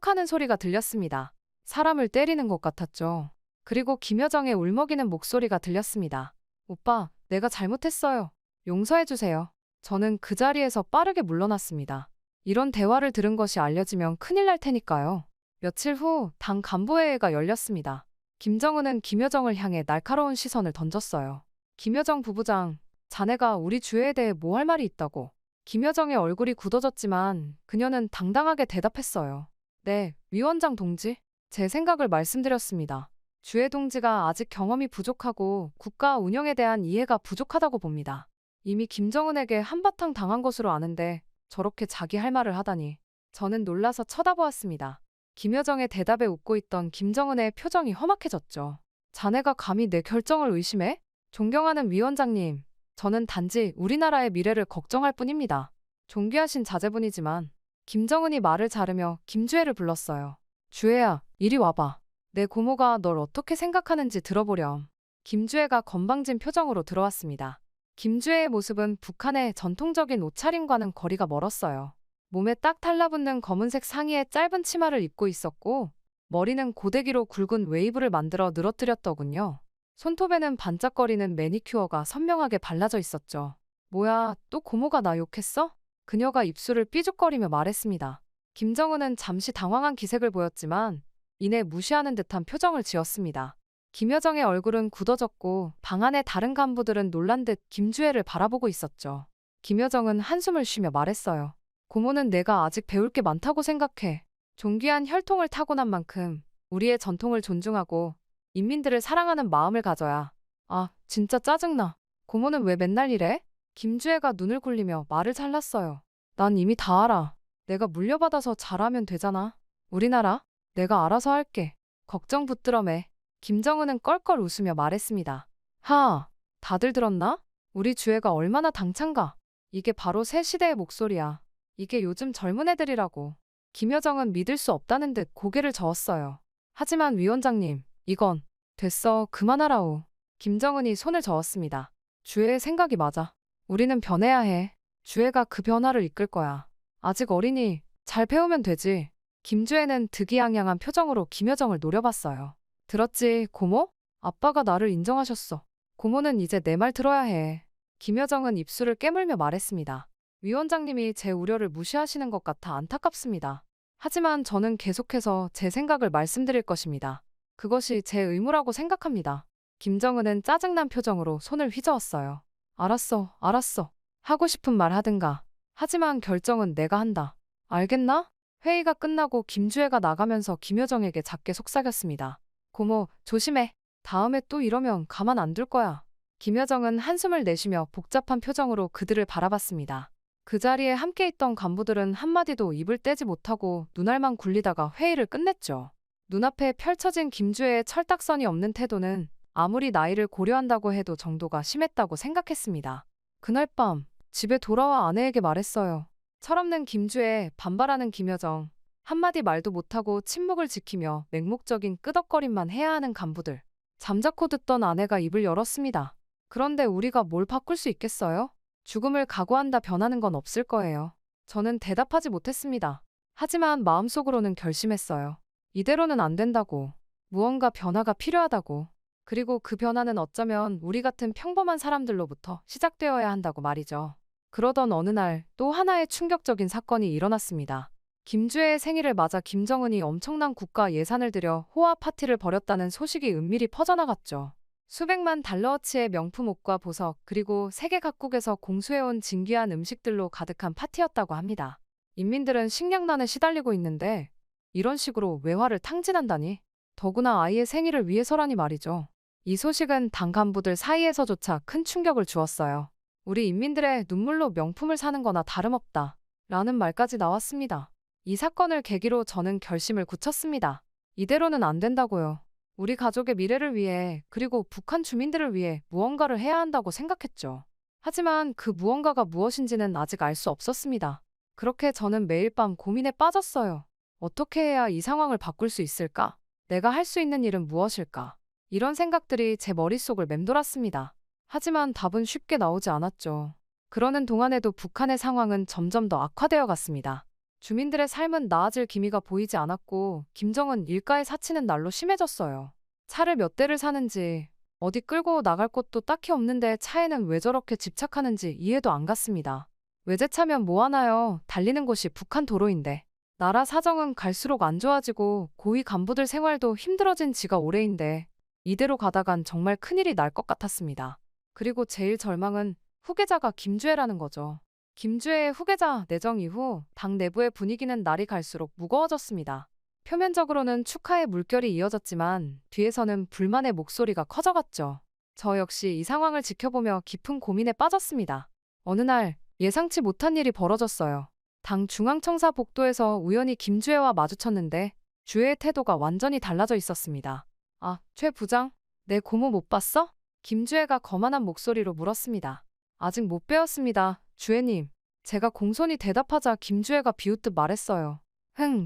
[SPEAKER 1] 하는 소리가 들렸습니다. 사람을 때리는 것 같았죠. 그리고 김여정의 울먹이는 목소리가 들렸습니다. 오빠, 내가 잘못했어요. 용서해주세요. 저는 그 자리에서 빠르게 물러났습니다. 이런 대화를 들은 것이 알려지면 큰일 날 테니까요. 며칠 후 당 간부회의가 열렸습니다. 김정은은 김여정을 향해 날카로운 시선을 던졌어요. 김여정 부부장, 자네가 우리 주애에 대해 뭐 할 말이 있다고. 김여정의 얼굴이 굳어졌지만 그녀는 당당하게 대답했어요. 네, 위원장 동지. 제 생각을 말씀드렸습니다. 주애 동지가 아직 경험이 부족하고 국가 운영에 대한 이해가 부족하다고 봅니다. 이미 김정은에게 한바탕 당한 것으로 아는데 저렇게 자기 할 말을 하다니. 저는 놀라서 쳐다보았습니다. 김여정의 대답에 웃고 있던 김정은의 표정이 험악해졌죠. 자네가 감히 내 결정을 의심해? 존경하는 위원장님, 저는 단지 우리나라의 미래를 걱정할 뿐입니다. 존귀하신 자제분이지만 김정은이 말을 자르며 김주애를 불렀어요. 주애야, 이리 와봐. 내 고모가 널 어떻게 생각하는지 들어보렴. 김주애가 건방진 표정으로 들어왔습니다. 김주애의 모습은 북한의 전통적인 옷차림과는 거리가 멀었어요. 몸에 딱 달라붙는 검은색 상의에 짧은 치마를 입고 있었고 머리는 고데기로 굵은 웨이브를 만들어 늘어뜨렸더군요. 손톱에는 반짝거리는 매니큐어가 선명하게 발라져 있었죠. 뭐야, 또 고모가 나 욕했어? 그녀가 입술을 삐죽거리며 말했습니다. 김정은은 잠시 당황한 기색을 보였지만 이내 무시하는 듯한 표정을 지었습니다. 김여정의 얼굴은 굳어졌고 방 안의 다른 간부들은 놀란 듯 김주애를 바라보고 있었죠. 김여정은 한숨을 쉬며 말했어요. 고모는 내가 아직 배울 게 많다고 생각해. 존귀한 혈통을 타고난 만큼 우리의 전통을 존중하고 인민들을 사랑하는 마음을 가져야. 아, 진짜 짜증나. 고모는 왜 맨날 이래? 김주애가 눈을 굴리며 말을 잘랐어요. 난 이미 다 알아. 내가 물려받아서 잘하면 되잖아. 우리나라? 내가 알아서 할게. 걱정 붙들어매. 김정은은 껄껄 웃으며 말했습니다. 하, 다들 들었나? 우리 주애가 얼마나 당찬가. 이게 바로 새 시대의 목소리야. 이게 요즘 젊은 애들이라고. 김여정은 믿을 수 없다는 듯 고개를 저었어요. 하지만 위원장님, 이건 됐어, 그만하라오. 김정은이 손을 저었습니다. 주애의 생각이 맞아. 우리는 변해야 해. 주애가 그 변화를 이끌 거야. 아직 어리니 잘 배우면 되지. 김주애는 득이양양한 표정으로 김여정을 노려봤어요. 들었지, 고모? 아빠가 나를 인정하셨어. 고모는 이제 내 말 들어야 해. 김여정은 입술을 깨물며 말했습니다. 위원장님이 제 우려를 무시하시는 것 같아 안타깝습니다. 하지만 저는 계속해서 제 생각을 말씀드릴 것입니다. 그것이 제 의무라고 생각합니다. 김정은은 짜증난 표정으로 손을 휘저었어요. 알았어, 알았어. 하고 싶은 말 하든가. 하지만 결정은 내가 한다. 알겠나? 회의가 끝나고 김주애가 나가면서 김여정에게 작게 속삭였습니다. 고모, 조심해. 다음에 또 이러면 가만 안 둘 거야. 김여정은 한숨을 내쉬며 복잡한 표정으로 그들을 바라봤습니다. 그 자리에 함께 있던 간부들은 한마디도 입을 떼지 못하고 눈알만 굴리다가 회의를 끝냈죠. 눈앞에 펼쳐진 김주애의 철딱선이 없는 태도는 아무리 나이를 고려한다고 해도 정도가 심했다고 생각했습니다. 그날 밤 집에 돌아와 아내에게 말했어요. 철없는 김주애, 반발하는 김여정. 한마디 말도 못하고 침묵을 지키며 맹목적인 끄덕거림만 해야 하는 간부들. 잠자코 듣던 아내가 입을 열었습니다. 그런데 우리가 뭘 바꿀 수 있겠어요? 죽음을 각오한다 변하는 건 없을 거예요. 저는 대답하지 못했습니다. 하지만 마음속으로는 결심했어요. 이대로는 안 된다고. 무언가 변화가 필요하다고. 그리고 그 변화는 어쩌면 우리 같은 평범한 사람들로부터 시작되어야 한다고 말이죠. 그러던 어느 날 또 하나의 충격적인 사건이 일어났습니다. 김주애의 생일을 맞아 김정은이 엄청난 국가 예산을 들여 호화 파티를 벌였다는 소식이 은밀히 퍼져나갔죠. 수백만 달러어치의 명품 옷과 보석, 그리고 세계 각국에서 공수해온 진귀한 음식들로 가득한 파티였다고 합니다. 인민들은 식량난에 시달리고 있는데 이런 식으로 외화를 탕진한다니. 더구나 아이의 생일을 위해서라니 말이죠. 이 소식은 당 간부들 사이에서조차 큰 충격을 주었어요. 우리 인민들의 눈물로 명품을 사는 거나 다름없다. 라는 말까지 나왔습니다. 이 사건을 계기로 저는 결심을 굳혔습니다. 이대로는 안 된다고요. 우리 가족의 미래를 위해 그리고 북한 주민들을 위해 무언가를 해야 한다고 생각했죠. 하지만 그 무언가가 무엇인지는 아직 알 수 없었습니다. 그렇게 저는 매일 밤 고민에 빠졌어요. 어떻게 해야 이 상황을 바꿀 수 있을까? 내가 할 수 있는 일은 무엇일까? 이런 생각들이 제 머릿속을 맴돌았습니다. 하지만 답은 쉽게 나오지 않았죠. 그러는 동안에도 북한의 상황은 점점 더 악화되어 갔습니다. 주민들의 삶은 나아질 기미가 보이지 않았고 김정은 일가의 사치는 날로 심해졌어요. 차를 몇 대를 사는지 어디 끌고 나갈 곳도 딱히 없는데 차에는 왜 저렇게 집착하는지 이해도 안 갔습니다. 외제차면 뭐하나요? 달리는 곳이 북한 도로인데. 나라 사정은 갈수록 안 좋아지고 고위 간부들 생활도 힘들어진 지가 오래인데 이대로 가다간 정말 큰일이 날 것 같았습니다. 그리고 제일 절망은 후계자가 김주애라는 거죠. 김주애의 후계자 내정 이후 당 내부의 분위기는 날이 갈수록 무거워졌습니다. 표면적으로는 축하의 물결이 이어졌지만 뒤에서는 불만의 목소리가 커져갔죠. 저 역시 이 상황을 지켜보며 깊은 고민에 빠졌습니다. 어느 날 예상치 못한 일이 벌어졌어요. 당 중앙청사 복도에서 우연히 김주애와 마주쳤는데 주애의 태도가 완전히 달라져 있었습니다. 아, 최 부장? 내 고모 못 봤어? 김주애가 거만한 목소리로 물었습니다. 아직 못 배웠습니다, 주애님. 제가 공손히 대답하자 김주애가 비웃듯 말했어요.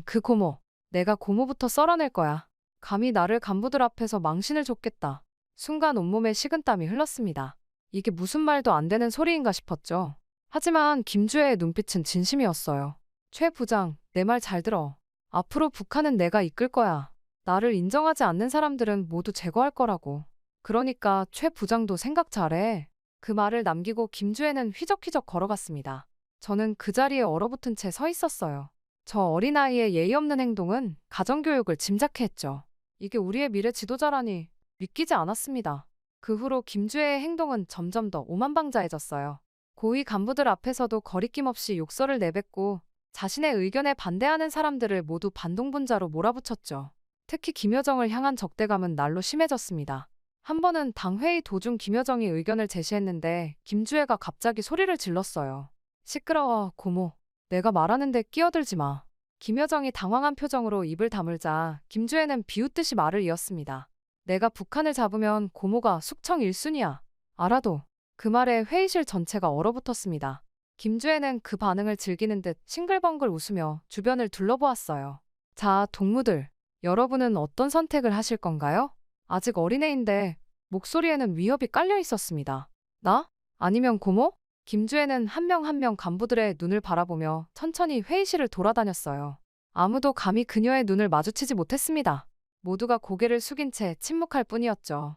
[SPEAKER 1] 그 고모. 내가 고모부터 썰어낼 거야. 감히 나를 간부들 앞에서 망신을 줬겠다. 순간 온몸에 식은땀이 흘렀습니다. 이게 무슨 말도 안 되는 소리인가 싶었죠. 하지만 김주애의 눈빛은 진심이었어요. 최 부장, 내 말 잘 들어. 앞으로 북한은 내가 이끌 거야. 나를 인정하지 않는 사람들은 모두 제거할 거라고. 그러니까 최 부장도 생각 잘해. 그 말을 남기고 김주애는 휘적휘적 걸어갔습니다. 저는 그 자리에 얼어붙은 채 서 있었어요. 저 어린아이의 예의 없는 행동은 가정교육을 짐작해 했죠. 이게 우리의 미래 지도자라니 믿기지 않았습니다. 그 후로 김주애의 행동은 점점 더 오만방자해졌어요. 고위 간부들 앞에서도 거리낌 없이 욕설을 내뱉고 자신의 의견에 반대하는 사람들을 모두 반동분자로 몰아붙였죠. 특히 김여정을 향한 적대감은 날로 심해졌습니다. 한 번은 당회의 도중 김여정이 의견을 제시했는데 김주애가 갑자기 소리를 질렀어요. 시끄러워, 고모. 내가 말하는데 끼어들지 마. 김여정이 당황한 표정으로 입을 다물자 김주애는 비웃듯이 말을 이었습니다. 내가 북한을 잡으면 고모가 숙청 1순위야. 알아도. 그 말에 회의실 전체가 얼어붙었습니다. 김주애는 그 반응을 즐기는 듯 싱글벙글 웃으며 주변을 둘러보았어요. 자, 동무들. 여러분은 어떤 선택을 하실 건가요? 아직 어린애인데 목소리에는 위협이 깔려 있었습니다. 나? 아니면 고모? 김주애는 한 명 한 명 간부들의 눈을 바라보며 천천히 회의실을 돌아다녔어요. 아무도 감히 그녀의 눈을 마주치지 못했습니다. 모두가 고개를 숙인 채 침묵할 뿐이었죠.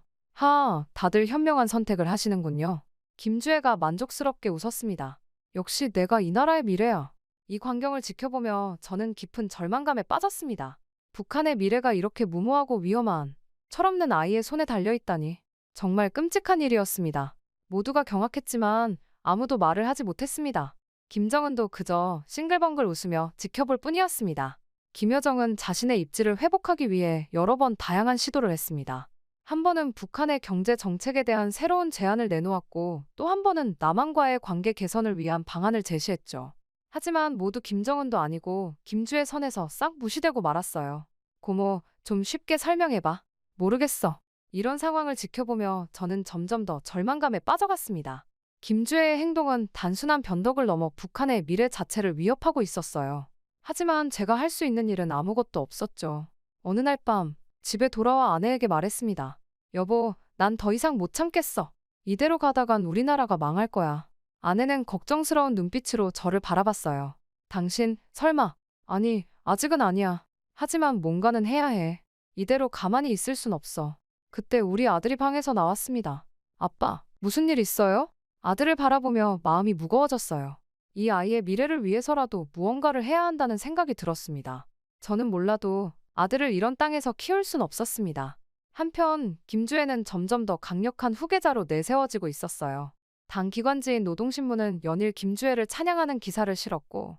[SPEAKER 1] 다들 현명한 선택을 하시는군요. 김주애가 만족스럽게 웃었습니다. 역시 내가 이 나라의 미래야. 이 광경을 지켜보며 저는 깊은 절망감에 빠졌습니다. 북한의 미래가 이렇게 무모하고 위험한 철없는 아이의 손에 달려있다니. 정말 끔찍한 일이었습니다. 모두가 경악했지만 아무도 말을 하지 못했습니다. 김정은도 그저 싱글벙글 웃으며 지켜볼 뿐이었습니다. 김여정은 자신의 입지를 회복하기 위해 여러 번 다양한 시도를 했습니다. 한 번은 북한의 경제 정책에 대한 새로운 제안을 내놓았고 또 한 번은 남한과의 관계 개선을 위한 방안을 제시했죠. 하지만 모두 김정은도 아니고 김주애 선에서 싹 무시되고 말았어요. 고모, 좀 쉽게 설명해봐. 모르겠어. 이런 상황을 지켜보며 저는 점점 더 절망감에 빠져갔습니다. 김주애의 행동은 단순한 변덕을 넘어 북한의 미래 자체를 위협하고 있었어요. 하지만 제가 할 수 있는 일은 아무것도 없었죠. 어느 날 밤 집에 돌아와 아내에게 말했습니다. 여보, 난 더 이상 못 참겠어. 이대로 가다간 우리나라가 망할 거야. 아내는 걱정스러운 눈빛으로 저를 바라봤어요. 당신, 설마. 아니, 아직은 아니야. 하지만 뭔가는 해야 해. 이대로 가만히 있을 순 없어. 그때 우리 아들이 방에서 나왔습니다. 아빠, 무슨 일 있어요? 아들을 바라보며 마음이 무거워졌어요. 이 아이의 미래를 위해서라도 무언가를 해야 한다는 생각이 들었습니다. 저는 몰라도 아들을 이런 땅에서 키울 순 없었습니다. 한편 김주애는 점점 더 강력한 후계자로 내세워지고 있었어요. 당 기관지인 노동신문은 연일 김주애를 찬양하는 기사를 실었고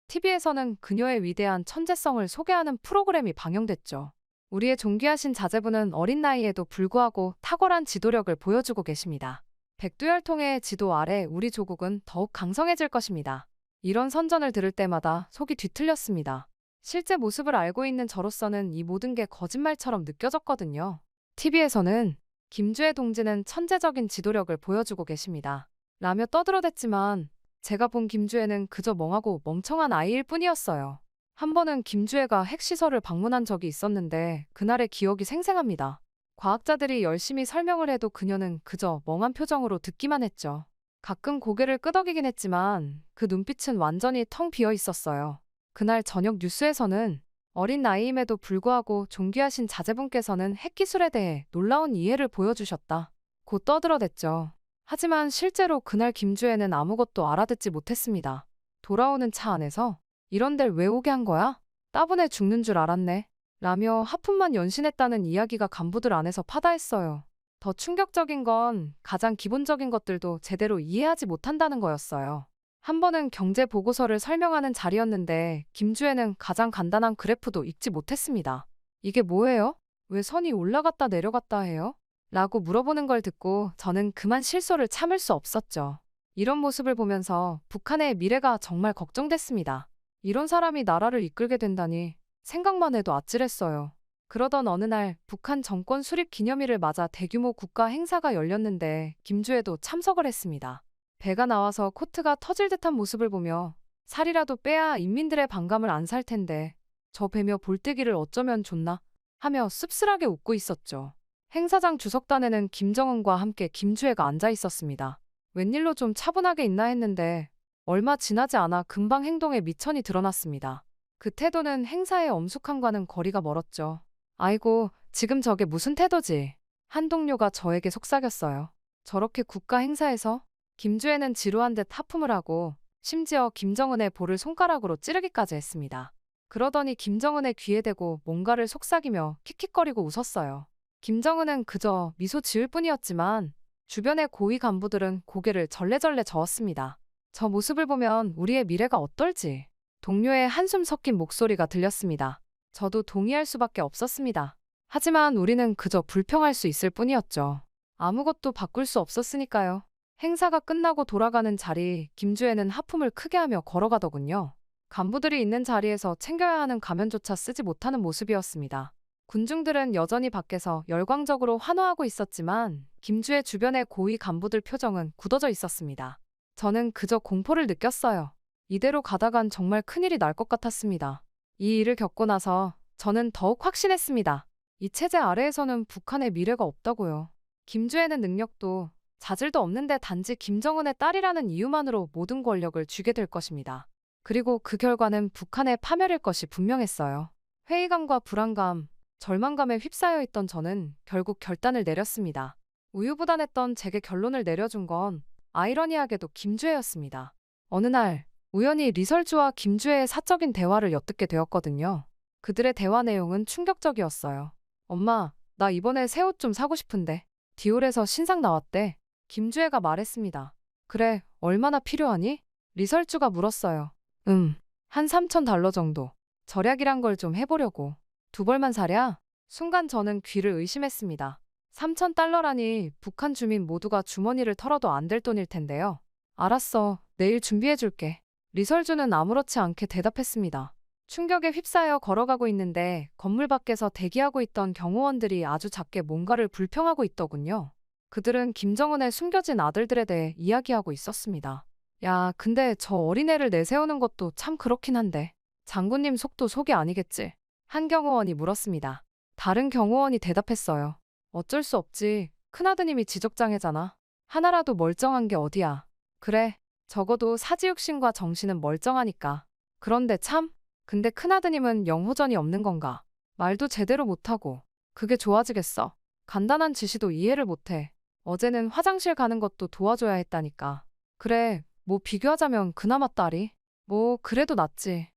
[SPEAKER 1] TV에서는 그녀의 위대한 천재성을 소개하는 프로그램이 방영됐죠. 우리의 존귀하신 자제분은 어린 나이에도 불구하고 탁월한 지도력을 보여주고 계십니다. 백두혈통의 지도 아래 우리 조국은 더욱 강성해질 것입니다. 이런 선전을 들을 때마다 속이 뒤틀렸습니다. 실제 모습을 알고 있는 저로서는 이 모든 게 거짓말처럼 느껴졌거든요. TV에서는 김주혜 동지는 천재적인 지도력을 보여주고 계십니다. 라며 떠들어댔지만 제가 본 김주혜는 그저 멍하고 멍청한 아이일 뿐이었어요. 한 번은 김주혜가 핵시설을 방문한 적이 있었는데 그날의 기억이 생생합니다. 과학자들이 열심히 설명을 해도 그녀는 그저 멍한 표정으로 듣기만 했죠. 가끔 고개를 끄덕이긴 했지만 그 눈빛은 완전히 텅 비어 있었어요. 그날 저녁 뉴스에서는 어린 나이임에도 불구하고 존귀하신 자제분께서는 핵기술에 대해 놀라운 이해를 보여주셨다. 곧 떠들어댔죠. 하지만 실제로 그날 김주혜는 아무것도 알아듣지 못했습니다. 돌아오는 차 안에서 이런 데를 왜 오게 한 거야? 따분해 죽는 줄 알았네. 라며 하품만 연신했다는 이야기가 간부들 안에서 파다했어요. 더 충격적인 건 가장 기본적인 것들도 제대로 이해하지 못한다는 거였어요. 한 번은 경제 보고서를 설명하는 자리였는데 김주혜는 가장 간단한 그래프도 읽지 못했습니다. 이게 뭐예요? 왜 선이 올라갔다 내려갔다 해요? 라고 물어보는 걸 듣고 저는 그만 실소를 참을 수 없었죠. 이런 모습을 보면서 북한의 미래가 정말 걱정됐습니다. 이런 사람이 나라를 이끌게 된다니 생각만 해도 아찔했어요. 그러던 어느 날 북한 정권 수립 기념일을 맞아 대규모 국가 행사가 열렸는데 김주혜도 참석을 했습니다. 배가 나와서 코트가 터질 듯한 모습을 보며 살이라도 빼야 인민들의 반감을 안 살 텐데 저 배며 볼때기를 어쩌면 좋나 하며 씁쓸하게 웃고 있었죠. 행사장 주석단에는 김정은과 함께 김주혜가 앉아 있었습니다. 웬일로 좀 차분하게 있나 했는데 얼마 지나지 않아 금방 행동에 미천이 드러났습니다. 그 태도는 행사의 엄숙함과는 거리가 멀었죠. 아이고, 지금 저게 무슨 태도지? 한 동료가 저에게 속삭였어요. 저렇게 국가 행사에서? 김주혜는 지루한 듯 하품을 하고 심지어 김정은의 볼을 손가락으로 찌르기까지 했습니다. 그러더니 김정은의 귀에 대고 뭔가를 속삭이며 킥킥거리고 웃었어요. 김정은은 그저 미소 지을 뿐이었지만 주변의 고위 간부들은 고개를 절레절레 저었습니다. 저 모습을 보면 우리의 미래가 어떨지 동료의 한숨 섞인 목소리가 들렸습니다. 저도 동의할 수밖에 없었습니다. 하지만 우리는 그저 불평할 수 있을 뿐이었죠. 아무것도 바꿀 수 없었으니까요. 행사가 끝나고 돌아가는 자리, 김주혜는 하품을 크게 하며 걸어가더군요. 간부들이 있는 자리에서 챙겨야 하는 가면조차 쓰지 못하는 모습이었습니다. 군중들은 여전히 밖에서 열광적으로 환호하고 있었지만 김주혜 주변의 고위 간부들 표정은 굳어져 있었습니다. 저는 그저 공포를 느꼈어요. 이대로 가다간 정말 큰일이 날 것 같았습니다. 이 일을 겪고 나서 저는 더욱 확신했습니다. 이 체제 아래에서는 북한의 미래가 없다고요. 김주혜는 능력도 자질도 없는데 단지 김정은의 딸이라는 이유만으로 모든 권력을 쥐게 될 것입니다. 그리고 그 결과는 북한의 파멸일 것이 분명했어요. 회의감과 불안감, 절망감에 휩싸여 있던 저는 결국 결단을 내렸습니다. 우유부단했던 제게 결론을 내려준 건 아이러니하게도 김주혜였습니다. 어느 날 우연히 리설주와 김주혜의 사적인 대화를 엿듣게 되었거든요. 그들의 대화 내용은 충격적이었어요. 엄마, 나 이번에 새 옷 좀 사고 싶은데. 디올에서 신상 나왔대. 김주혜가 말했습니다. 그래, 얼마나 필요하니? 리설주가 물었어요. 한 3,000달러 정도. 절약이란 걸 좀 해보려고. 두 벌만 사랴? 순간 저는 귀를 의심했습니다. 3,000달러라니 북한 주민 모두가 주머니를 털어도 안 될 돈일 텐데요. 알았어, 내일 준비해줄게. 리설주는 아무렇지 않게 대답했습니다. 충격에 휩싸여 걸어가고 있는데 건물 밖에서 대기하고 있던 경호원들이 아주 작게 뭔가를 불평하고 있더군요. 그들은 김정은의 숨겨진 아들들에 대해 이야기하고 있었습니다. 야, 근데 저 어린애를 내세우는 것도 참 그렇긴 한데. 장군님 속도 속이 아니겠지? 한 경호원이 물었습니다. 다른 경호원이 대답했어요. 어쩔 수 없지. 큰아드님이 지적장애잖아. 하나라도 멀쩡한 게 어디야. 그래, 적어도 사지육신과 정신은 멀쩡하니까. 그런데 참, 근데 큰아드님은 영호전이 없는 건가? 말도 제대로 못하고. 그게 좋아지겠어? 간단한 지시도 이해를 못해. 어제는 화장실 가는 것도 도와줘야 했다니까. 그래, 뭐 비교하자면 그나마 딸이? 뭐 그래도 낫지.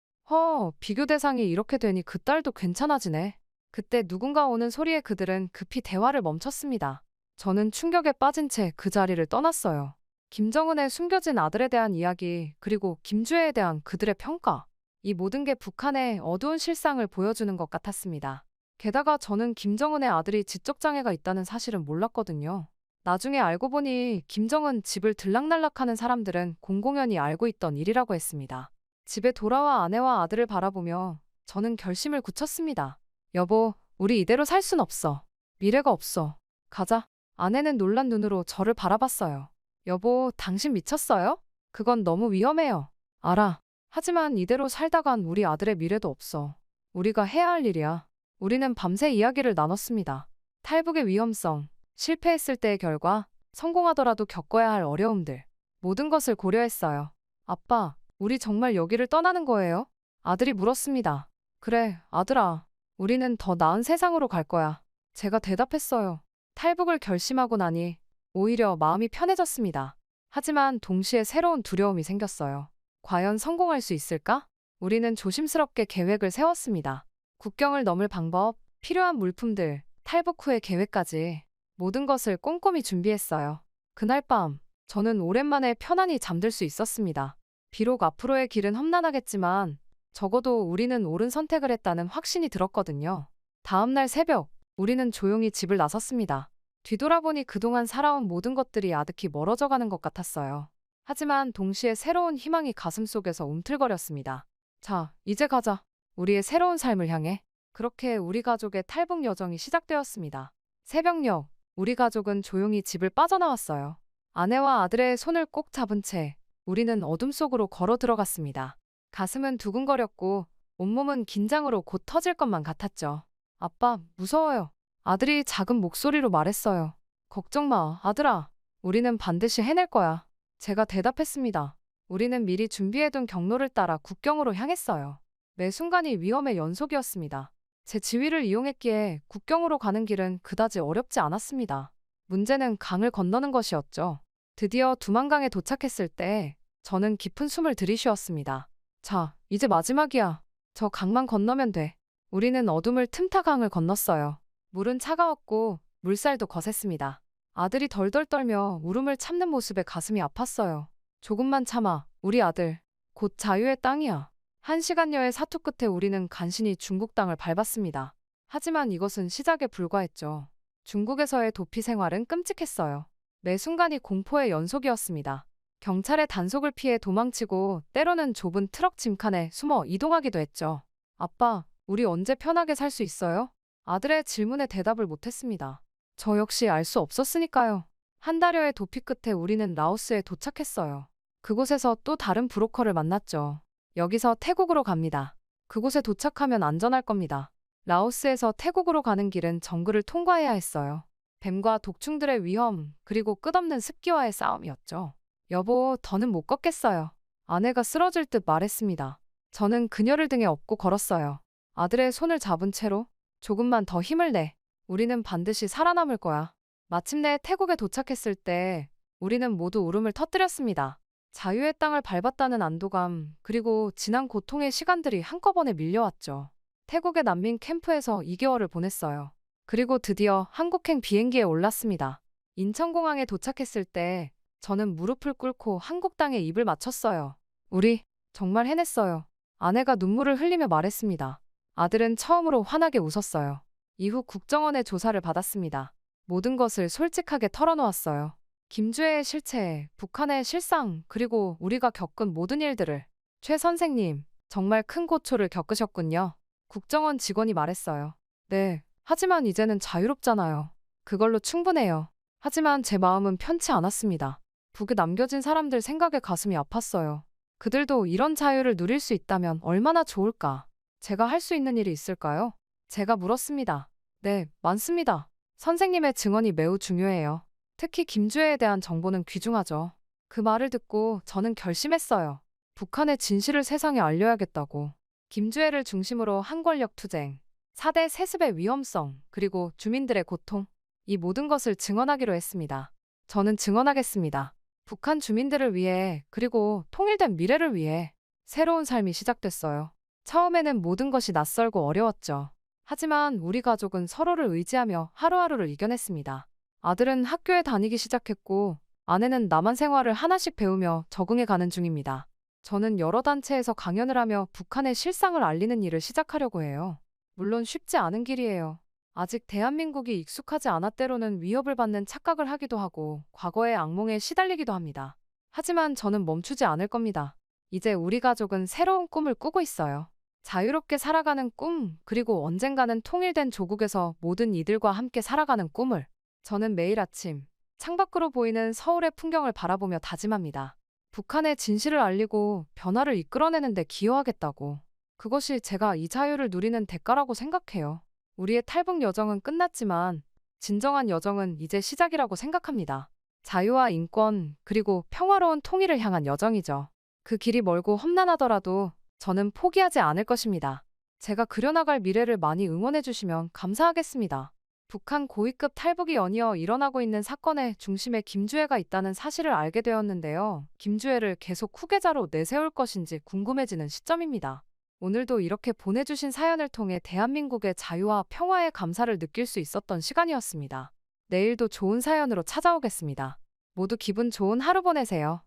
[SPEAKER 1] 비교 대상이 이렇게 되니 그 딸도 괜찮아지네. 그때 누군가 오는 소리에 그들은 급히 대화를 멈췄습니다. 저는 충격에 빠진 채 그 자리를 떠났어요. 김정은의 숨겨진 아들에 대한 이야기, 그리고 김주혜에 대한 그들의 평가. 이 모든 게 북한의 어두운 실상을 보여주는 것 같았습니다. 게다가 저는 김정은의 아들이 지적장애가 있다는 사실은 몰랐거든요. 나중에 알고 보니 김정은 집을 들락날락하는 사람들은 공공연히 알고 있던 일이라고 했습니다. 집에 돌아와 아내와 아들을 바라보며 저는 결심을 굳혔습니다. 여보, 우리 이대로 살 순 없어. 미래가 없어. 가자. 아내는 놀란 눈으로 저를 바라봤어요. 여보, 당신 미쳤어요? 그건 너무 위험해요. 알아. 하지만 이대로 살다간 우리 아들의 미래도 없어. 우리가 해야 할 일이야. 우리는 밤새 이야기를 나눴습니다. 탈북의 위험성, 실패했을 때의 결과, 성공하더라도 겪어야 할 어려움들, 모든 것을 고려했어요. 아빠, 우리 정말 여기를 떠나는 거예요? 아들이 물었습니다. 그래, 아들아. 우리는 더 나은 세상으로 갈 거야. 제가 대답했어요. 탈북을 결심하고 나니 오히려 마음이 편해졌습니다. 하지만 동시에 새로운 두려움이 생겼어요. 과연 성공할 수 있을까? 우리는 조심스럽게 계획을 세웠습니다. 국경을 넘을 방법, 필요한 물품들, 탈북 후의 계획까지 모든 것을 꼼꼼히 준비했어요. 그날 밤, 저는 오랜만에 편안히 잠들 수 있었습니다. 비록 앞으로의 길은 험난하겠지만 적어도 우리는 옳은 선택을 했다는 확신이 들었거든요. 다음날 새벽, 우리는 조용히 집을 나섰습니다. 뒤돌아보니 그동안 살아온 모든 것들이 아득히 멀어져 가는 것 같았어요. 하지만 동시에 새로운 희망이 가슴속에서 움틀거렸습니다. 자, 이제 가자. 우리의 새로운 삶을 향해. 그렇게 우리 가족의 탈북 여정이 시작되었습니다. 새벽녘, 우리 가족은 조용히 집을 빠져나왔어요. 아내와 아들의 손을 꼭 잡은 채 우리는 어둠 속으로 걸어 들어갔습니다. 가슴은 두근거렸고 온몸은 긴장으로 곧 터질 것만 같았죠. 아빠, 무서워요. 아들이 작은 목소리로 말했어요. 걱정 마, 아들아. 우리는 반드시 해낼 거야. 제가 대답했습니다. 우리는 미리 준비해둔 경로를 따라 국경으로 향했어요. 매 순간이 위험의 연속이었습니다. 제 지위를 이용했기에 국경으로 가는 길은 그다지 어렵지 않았습니다. 문제는 강을 건너는 것이었죠. 드디어 두만강에 도착했을 때 저는 깊은 숨을 들이쉬었습니다. 자, 이제 마지막이야. 저 강만 건너면 돼. 우리는 어둠을 틈타 강을 건넜어요. 물은 차가웠고 물살도 거셌습니다. 아들이 덜덜 떨며 울음을 참는 모습에 가슴이 아팠어요. 조금만 참아, 우리 아들. 곧 자유의 땅이야. 1시간여의 사투 끝에 우리는 간신히 중국 땅을 밟았습니다. 하지만 이것은 시작에 불과했죠. 중국에서의 도피 생활은 끔찍했어요. 매 순간이 공포의 연속이었습니다. 경찰의 단속을 피해 도망치고 때로는 좁은 트럭 짐칸에 숨어 이동하기도 했죠. 아빠, 우리 언제 편하게 살 수 있어요? 아들의 질문에 대답을 못했습니다. 저 역시 알 수 없었으니까요. 한 달여의 도피 끝에 우리는 라오스에 도착했어요. 그곳에서 또 다른 브로커를 만났죠. 여기서 태국으로 갑니다. 그곳에 도착하면 안전할 겁니다. 라오스에서 태국으로 가는 길은 정글을 통과해야 했어요. 뱀과 독충들의 위험, 그리고 끝없는 습기와의 싸움이었죠. 여보, 더는 못 걷겠어요. 아내가 쓰러질 듯 말했습니다. 저는 그녀를 등에 업고 걸었어요. 아들의 손을 잡은 채로 조금만 더 힘을 내. 우리는 반드시 살아남을 거야. 마침내 태국에 도착했을 때 우리는 모두 울음을 터뜨렸습니다. 자유의 땅을 밟았다는 안도감, 그리고 지난 고통의 시간들이 한꺼번에 밀려왔죠. 태국의 난민 캠프에서 2개월을 보냈어요. 그리고 드디어 한국행 비행기에 올랐습니다. 인천공항에 도착했을 때 저는 무릎을 꿇고 한국 땅에 입을 맞췄어요. 우리 정말 해냈어요. 아내가 눈물을 흘리며 말했습니다. 아들은 처음으로 환하게 웃었어요. 이후 국정원의 조사를 받았습니다. 모든 것을 솔직하게 털어놓았어요. 김주혜의 실체, 북한의 실상, 그리고 우리가 겪은 모든 일들을. 최 선생님, 정말 큰 고초를 겪으셨군요. 국정원 직원이 말했어요. 네, 하지만 이제는 자유롭잖아요. 그걸로 충분해요. 하지만 제 마음은 편치 않았습니다. 북에 남겨진 사람들 생각에 가슴이 아팠어요. 그들도 이런 자유를 누릴 수 있다면 얼마나 좋을까? 제가 할 수 있는 일이 있을까요? 제가 물었습니다. 네, 많습니다. 선생님의 증언이 매우 중요해요. 특히 김주혜에 대한 정보는 귀중하죠. 그 말을 듣고 저는 결심했어요. 북한의 진실을 세상에 알려야겠다고. 김주혜를 중심으로 한권력 투쟁, 4대 세습의 위험성, 그리고 주민들의 고통, 이 모든 것을 증언하기로 했습니다. 저는 증언하겠습니다. 북한 주민들을 위해, 그리고 통일된 미래를 위해 새로운 삶이 시작됐어요. 처음에는 모든 것이 낯설고 어려웠죠. 하지만 우리 가족은 서로를 의지하며 하루하루를 이겨냈습니다. 아들은 학교에 다니기 시작했고 아내는 남한 생활을 하나씩 배우며 적응해 가는 중입니다. 저는 여러 단체에서 강연을 하며 북한의 실상을 알리는 일을 시작하려고 해요. 물론 쉽지 않은 길이에요. 아직 대한민국이 익숙하지 않아 때로는 위협을 받는 착각을 하기도 하고 과거의 악몽에 시달리기도 합니다. 하지만 저는 멈추지 않을 겁니다. 이제 우리 가족은 새로운 꿈을 꾸고 있어요. 자유롭게 살아가는 꿈, 그리고 언젠가는 통일된 조국에서 모든 이들과 함께 살아가는 꿈을. 저는 매일 아침 창밖으로 보이는 서울의 풍경을 바라보며 다짐합니다. 북한의 진실을 알리고 변화를 이끌어내는 데 기여하겠다고. 그것이 제가 이 자유를 누리는 대가라고 생각해요. 우리의 탈북 여정은 끝났지만 진정한 여정은 이제 시작이라고 생각합니다. 자유와 인권, 그리고 평화로운 통일을 향한 여정이죠. 그 길이 멀고 험난하더라도 저는 포기하지 않을 것입니다. 제가 그려나갈 미래를 많이 응원해 주시면 감사하겠습니다. 북한 고위급 탈북이 연이어 일어나고 있는 사건의 중심에 김주애가 있다는 사실을 알게 되었는데요. 김주애를 계속 후계자로 내세울 것인지 궁금해지는 시점입니다. 오늘도 이렇게 보내주신 사연을 통해 대한민국의 자유와 평화의 감사를 느낄 수 있었던 시간이었습니다. 내일도 좋은 사연으로 찾아오겠습니다. 모두 기분 좋은 하루 보내세요.